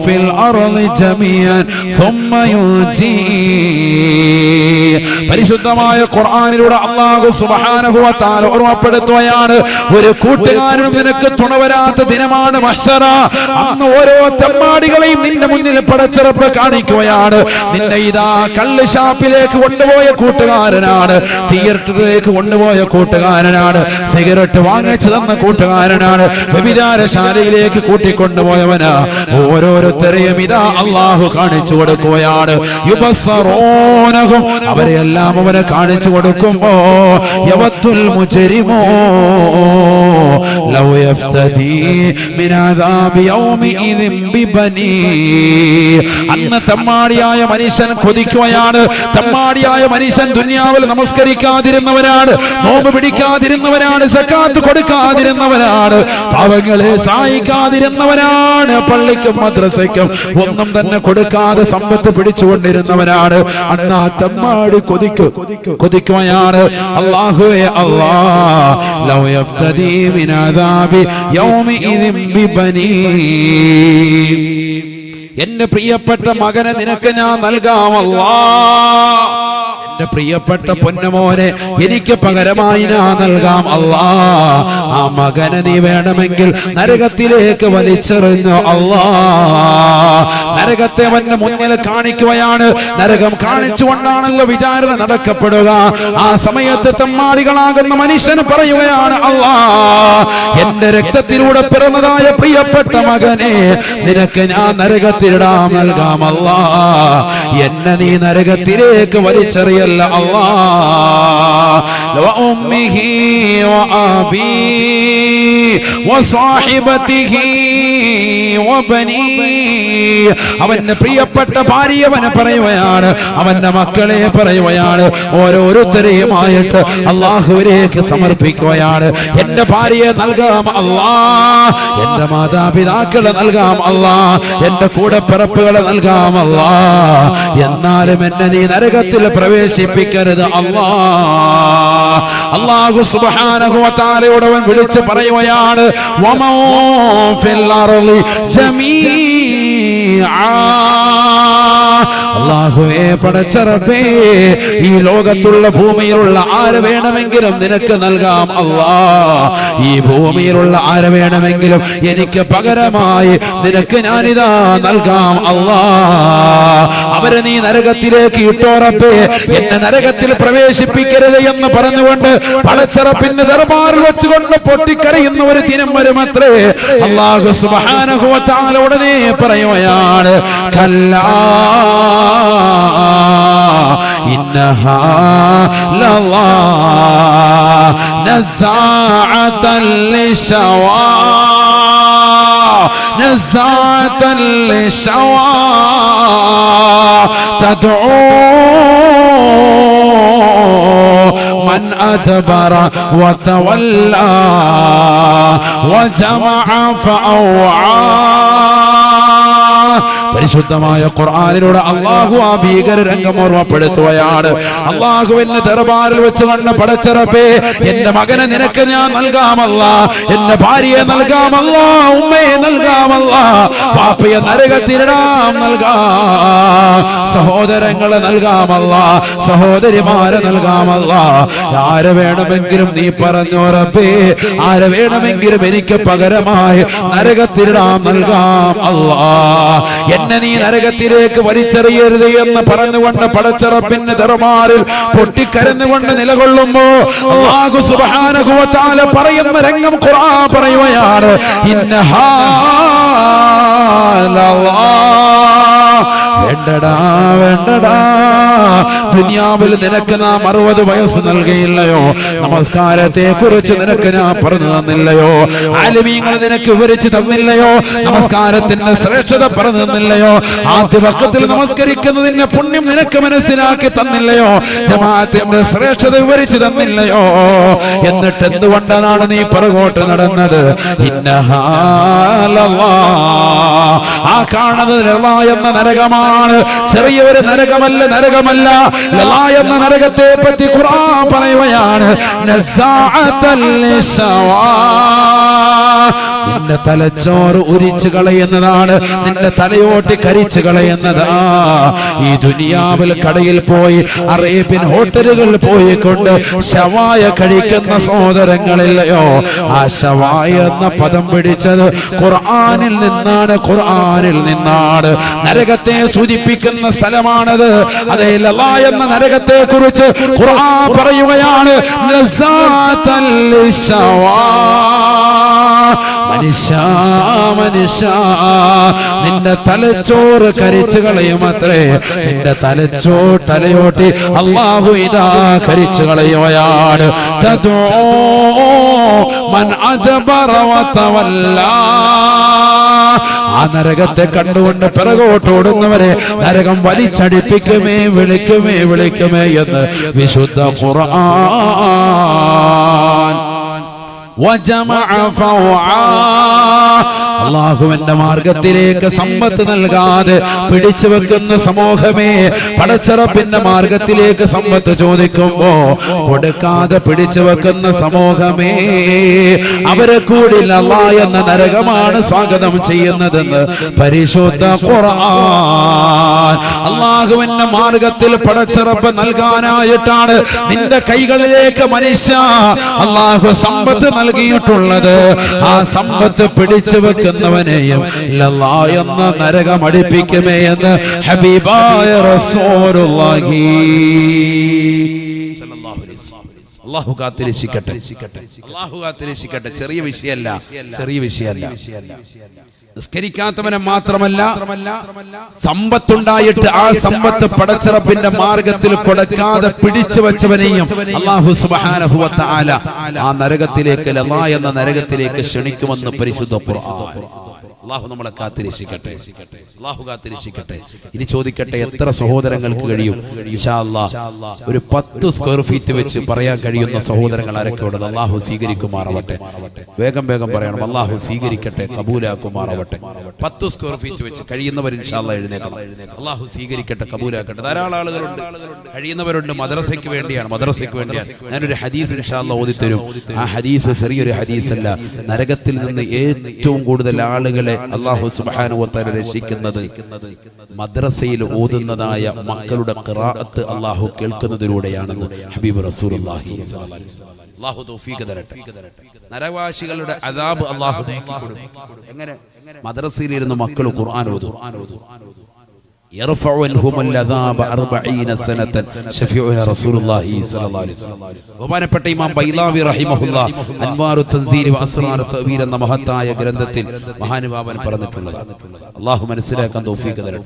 في الأرض جميعا ثم ينجي. പരിശുദ്ധമായ ഖുർആനിലൂടെ അല്ലാഹു സുബ്ഹാനഹു വ തആല ഓർമ്മപ്പെടുത്തുകയാണ്, ഒരു കൂട്ടുകാരനും നിനക്ക് തുണ വരാത്ത ദിനമാണ് മഹ്ശറ. അന്ന് ഓരോ തെമ്മാടികളെയും നിന്റെ മുന്നിൽ പടച്ചിറപ്പ് കാണിക്കുകയാണ്. നിന്നെ ഇതാ കള്ള് ഷാപ്പിലേക്ക് കൊണ്ടുപോയ കൂട്ടുകാരനാണ്, തിയേറ്ററിലേക്ക് കൊണ്ടുപോയ കൂട്ടുകാരനാണ്, സിഗരറ്റ് വാങ്ങിച്ചു തന്ന കൂട്ടുകാരനാണ്, വ്യഭിചാരശാലയിലേക്ക് കൂട്ടിക്കൊണ്ടുപോയവനാ. ഓരോരുത്തരെയും ഇതാ അല്ലാഹു കാണിച്ചു കൊടുക്കുകയാണ്. യുബസ്സറൂനഹും, അവരെല്ലാം അവനെ കാണിച്ചു കൊടുക്കുമ്പോ യവദ്ദുൽ മുജ്രിമു ലൗ യഫ്തദീ മിൻ അദാബി യൗമിഇദിൻ ബിബനീ. അന്ന് തമ്മാടിയായ മനുഷ്യൻ കൊതിക്കുകയാണ്. തമ്മാടിയായ മനുഷ്യൻ ദുനിയാവിൽ നമസ്കരിക്കാതിരുന്നവനാണ്, നോമ്പ് പിടിക്കാതിരുന്നവനാണ്, സക്കാത്ത് കൊടുക്കാതിരുന്നവനാണ്, പാവങ്ങളെ സഹായിക്കാതിരുന്നവനാണ്, പള്ളിക്കും മദ്രസയ്ക്കും ഒന്നും തന്നെ കൊടുക്കാതെ സമ്പത്ത് പിടിച്ചുകൊണ്ടിരുന്നവനാണ്. അന്ന് ആ തമ്മാടി കൊതിക്കുകയാണ്. അല്ലാഹുവേ അല്ലാഹ് ലൗ യഫ്തദീ മിൻ അദാബി യൗമിഇദിൻ ബിബനീ. എന്റെ പ്രിയപ്പെട്ട മകനെ നിനക്ക് ഞാൻ നൽകാം അല്ലാഹ്, എന്റെ പ്രിയപ്പെട്ട പൊന്നുമോനെ എനിക്ക് പകരമായി ഞാൻ നൽകാം അല്ലാഹ്. ആ മകനെ നീ വേണമെങ്കിൽ നരകത്തിലേക്ക് വലിച്ചെറിഞ്ഞു അല്ലാഹ്. നരകത്തെ അവന്റെ മുന്നിൽ കാണിക്കുകയാണ്. നരകം കാണിച്ചുകൊണ്ടാണല്ലോ വിചാരണ നടക്കപ്പെടുക. ആ സമയത്ത് തെമ്മാടികളാകുന്ന മനുഷ്യന് പറയുകയാണ്, അല്ലാഹ് എന്റെ രക്തത്തിലൂടെ പിറന്നതായ പ്രിയപ്പെട്ട മകനെ നിനക്ക് ഞാൻ നരകത്തിലിടാം നൽകാം അല്ലാഹ്. എന്നെ നീ നരകത്തിലേക്ക് വലിച്ചെറിയ അവന്റെ പ്രിയപ്പെട്ട ഭാര്യവനെ പറയുകയാണ്, അവന്റെ മക്കളെ പറയുകയാണ്, ഓരോരുത്തരെയുമായിട്ട് അല്ലാഹുവിലേക്ക് സമർപ്പിക്കുകയാണ്. എന്റെ ഭാര്യയെ നൽകാം അല്ലാഹ്, എന്റെ മാതാപിതാക്കളെ നൽകാം അല്ലാഹ്, എന്റെ കൂടപ്പിറപ്പുകളെ നൽകാം അല്ലാഹ്. എന്നാലും എന്നെ നീ നരകത്തിൽ പ്രവേശിപ്പിക്കരുത് അല്ലാഹ്. അല്ലാഹു സുബ്ഹാനഹു വ തആലയോട് അവൻ വിളിച്ചു പറയുകയാണ് വമൻ ഫിൽ അർളി ജമീഅ അല്ലാഹുവേ പടച്ച റബ്ബേ ഈ ലോകത്തുള്ള ഭൂമിയിലുള്ള ആരെ വേണമെങ്കിലും നിനക്ക് നൽകാം അല്ലാഹ് ഈ ഭൂമിയിലുള്ള ആരെ വേണമെങ്കിലും എനിക്ക് പകരമായി നിനക്ക് ഞാനിതാ നൽകാം അല്ലാഹ് അവരെ നീ നരകത്തിലേക്ക് ഇട്ടോ റബ്ബേ എന്നെ നരകത്തിൽ പ്രവേശിപ്പിക്കരുത് എന്ന് പറഞ്ഞുകൊണ്ട് പടച്ച റബ്ബിന്റെ ദർബാറിൽ വെച്ചുകൊണ്ട് പൊട്ടിക്കരയുന്ന ഒരു ദിനം വരുമത്രേ അല്ലാഹു സുബ്ഹാനഹു വ തആല ഉടനെ പറയുകയാണ് കല്ലാ ഇന്നഹാ ലല്ലാ നസാഅതൻ ലിശവാ നസാഅതൻ ലിശവാ തദ്ഉ من أدبر وتولى وجمع فأوعى പരിശുദ്ധമായ ഖുർആനിലൂടെ അല്ലാഹു ആ ഭീകര രംഗം ഓർമ്മപ്പെടുത്തുകയാണ് അല്ലാഹുവിന്റെ ദർബാറിൽ വെച്ച് കണ്ട പടച്ച റബ്ബേ എന്റെ മകനെ നിനക്ക് ഞാൻ നൽകാമല്ല എന്റെ ഭാര്യയെ നൽകാമല്ല ഉമ്മയെ നൽകാമല്ല പാപ്പയെ നരകത്തിലിടാം നൽകാം സഹോദരങ്ങളെ നൽകാമല്ല സഹോദരിമാരെ നൽകാമല്ല ആരെ വേണമെങ്കിലും നീ പറഞ്ഞോ റബ്ബേ ആരെ വേണമെങ്കിലും എനിക്ക് പകരമായി നരകത്തിലിടാം നൽകാം അല്ലാ എന്നെ നീ നരകത്തിലേക്ക് വലിച്ചെറിയരുത് എന്ന് പറഞ്ഞുകൊണ്ട് പടച്ച റബ്ബിന്റെ ദർബാറിൽ പൊട്ടിക്കരഞ്ഞുകൊണ്ട് നിലകൊള്ളുമ്പോ അല്ലാഹു സുബ്ഹാനഹു വ തആല പറയുന്ന രംഗം ഖുർആൻ പറയുകയാണ് ഇന്നഹാ വേണ്ടടാ വേണ്ടടാ ദുനിയാവിൽ നിനക്ക് നാം 60 വയസ്സ് നൽകിയില്ലയോ നമസ്കാരത്തെ കുറിച്ച് നിനക്ക് ഞാൻ പറഞ്ഞു തന്നില്ലയോ ആലിമീങ്ങൾ നിനക്ക് വിവരിച്ചു തന്നില്ലയോ നമസ്കാരത്തിന്റെ ശ്രേഷ്ഠത പറഞ്ഞു തന്നില്ലയോ ആദ്യ വഖത്തിൽ നമസ്കരിക്കുന്നതിന്റെ പുണ്യം നിനക്ക് മനസ്സിലാക്കി തന്നില്ലയോ ജമാഅത്തിന്റെ ശ്രേഷ്ഠത വിവരിച്ചു തന്നില്ലയോ എന്നിട്ട് എന്തുകൊണ്ടാണ് നീ പുറകോട്ട് നടന്നത് ഇന്നഹാ ലല്ലാ ആ കാണുന്നത് ലല്ലാ എന്ന നരകമാണ് ചെറിയൊരു നരകമല്ല നരകമല്ല ലല്ലാ എന്ന നരകത്തെ പറ്റി ഖുർആൻ പറയുകയാണ് നസാഅതൽ ലിശവാ നിന്റെ തലച്ചോറ് ഉരിച്ചു കളയുന്നതാണ് നിന്റെ തലയോട്ടി കരിച്ചു കളയുന്നതാ ഈ ദുനിയാവിൽ കടയിൽ പോയി അറേബ്യൻ ഹോട്ടലുകളിൽ പോയിക്കൊണ്ട് ശവായ കഴിക്കുന്ന സഹോദരങ്ങളില്ലയോ ആ ശവായ എന്ന പദം പിടിച്ചത് ഖുർആനിൽ നിന്നാണ് നരകത്തെ സൂചിപ്പിക്കുന്ന സ്ഥലമാണത് അതേ ലല്ലാ എന്ന നരകത്തെ കുറിച്ച് ഖുർആൻ പറയുകയാണ് ലസാഅതൽ ലിശവാ മനുഷ്യ മനുഷ്യ നിന്റെ തലച്ചോറ് കരിച്ചു കളയുമത്രേ നിന്റെ തലയോട്ടി അല്ലാഹു ഇതാ കരിച്ചു കളയുകയാണ് തദ്ഉ മൻ അദ്ബറ വതവല്ലാ ആ നരകത്തെ കണ്ടുകൊണ്ട് പിറകോട്ട് ഓടുന്നവരെ നരകം വലിച്ചടിപ്പിക്കുമേ വിളിക്കുമേ എന്ന് വിശുദ്ധ ഖുർആൻ അല്ലാഹുവിന്റെ മാർഗത്തിലേക്ക് സമ്പത്ത് നൽകാതെ പിടിച്ചു വെക്കുന്ന സമൂഹമേ പടച്ച റബ്ബിന്റെ മാർഗത്തിലേക്ക് സമ്പത്ത് ചോദിക്കുമ്പോ കൊടുക്കാതെ പിടിച്ചു വെക്കുന്ന സമൂഹമേ അവരെ കൂടി ലല്ലാ എന്ന നരകമാണ് സ്വാഗതം ചെയ്യുന്നതെന്ന് പരിശുദ്ധ ഖുർആൻ അല്ലാഹുവിന്റെ മാർഗത്തിൽ പടച്ച റബ്ബ് നൽകാനായിട്ടാണ് നിന്റെ കൈകളിലേക്ക് മനുഷ്യ അല്ലാഹു സമ്പത്ത് നൽകിയിട്ടുള്ളത് ആ സമ്പത്ത് പിടിച്ചു വെക്കുന്നവനെയും ലല്ലാ എന്ന നരകം അടുപ്പിക്കുമേ എന്ന് ഹബീബായ റസൂലുള്ളാഹി സല്ലല്ലാഹു അലൈഹി വസല്ലം അല്ലാഹു കാത്തിരക്ഷിക്കട്ടെ ചെറിയ വിഷയമല്ല നിസ്കരിക്കാത്തവനെ മാത്രമല്ല സമ്പത്തുണ്ടായിട്ട് ആ സമ്പത്ത് പടച്ച റബ്ബിന്റെ മാർഗത്തിൽ കൊടുക്കാതെ പിടിച്ചു വെച്ചവനെയും അല്ലാഹു സുബ്ഹാനഹു വ തആല ആ നരകത്തിലേക്ക് ലല്ലാ എന്ന നരകത്തിലേക്ക് ക്ഷണിക്കുമെന്ന് പരിശുദ്ധ ഖുർആൻ അള്ളാഹു നമ്മളെ കാത്തിരക്ഷിക്കട്ടെ, അള്ളാഹു കാത്തിരക്ഷിക്കട്ടെ. ഇനി ചോദിക്കട്ടെ, എത്ര സഹോദരങ്ങൾക്ക് കഴിയും ഇൻഷാ അല്ലാഹ് ഒരു 10 സ്ക്വയർ ഫീറ്റ് വെച്ച് പറയാൻ കഴിയുന്ന സഹോദരങ്ങൾ ആരൊക്കെ ഉള്ളത്? അള്ളാഹു സ്വീകരിക്കുമാറാവട്ടെ. വേഗം വേഗം പറയണം. അള്ളാഹു സ്വീകരിക്കട്ടെ, കബൂലാക്കുമാറാവട്ടെ. 10 സ്ക്വയർ ഫീറ്റ് വെച്ച് കഴിയുന്നവർ ഇൻഷാ അല്ലാഹ് എഴുന്നേൽക്കണം. അള്ളാഹു സ്വീകരിക്കട്ടെ, കബൂലാക്കട്ടെ. ധാരാളം ആളുകളുണ്ട്, കഴിയുന്നവരുണ്ട്. മദ്രസയ്ക്ക് വേണ്ടിയാണ്, മദ്രസയ്ക്ക് വേണ്ടിയാണ്. ഞാനൊരു ഹദീസ് ഇൻഷാ അല്ലാഹ് ഓതിത്തരും. ആ ഹദീസ് ചെറിയൊരു ഹദീസല്ല. നരകത്തിൽ നിന്ന് ഏറ്റവും കൂടുതൽ ആളുകളെ അല്ലാഹു സുബ്ഹാനഹു വ തആല രക്ഷിക്കുന്നത് മദ്രസയിൽ ഓതുന്നതായ മക്കളുടെ ഖിറാഅത്ത് അല്ലാഹു കേൾക്കുന്നതിലൂടെയാണെന്ന് ഹബീബ് റസൂലുള്ളാഹി സ്വല്ലല്ലാഹു അലൈഹി വസല്ലം. അല്ലാഹു തൗഫീഖ് തരട്ടെ. നരകവാസികളുടെ അദാബ് അല്ലാഹു നീക്കിക്കൊടുക്കും. എങ്ങനെ? മദ്രസയിൽ ഇരുന്ന് മക്കൾ ഖുർആൻ ഓതും. يرفع عنهم العذاب 40 سنة شفيعنا رسول الله صلى الله عليه وسلم. ബഹുമാനപ്പെട്ട ഇമാം ബൈലാവി റഹിമഹുല്ലാഹ് അൻവാറു തൻസീൽ വ അസ്റാറു തഅവീൽ എന്ന മഹത്തായ ഗ്രന്ഥത്തിൽ മഹാനുഭാവൻ പറഞ്ഞിട്ടുള്ളത്. അല്ലാഹു മനസ്സിലാക്കാൻ തൗഫീഖ് തരട്ടെ.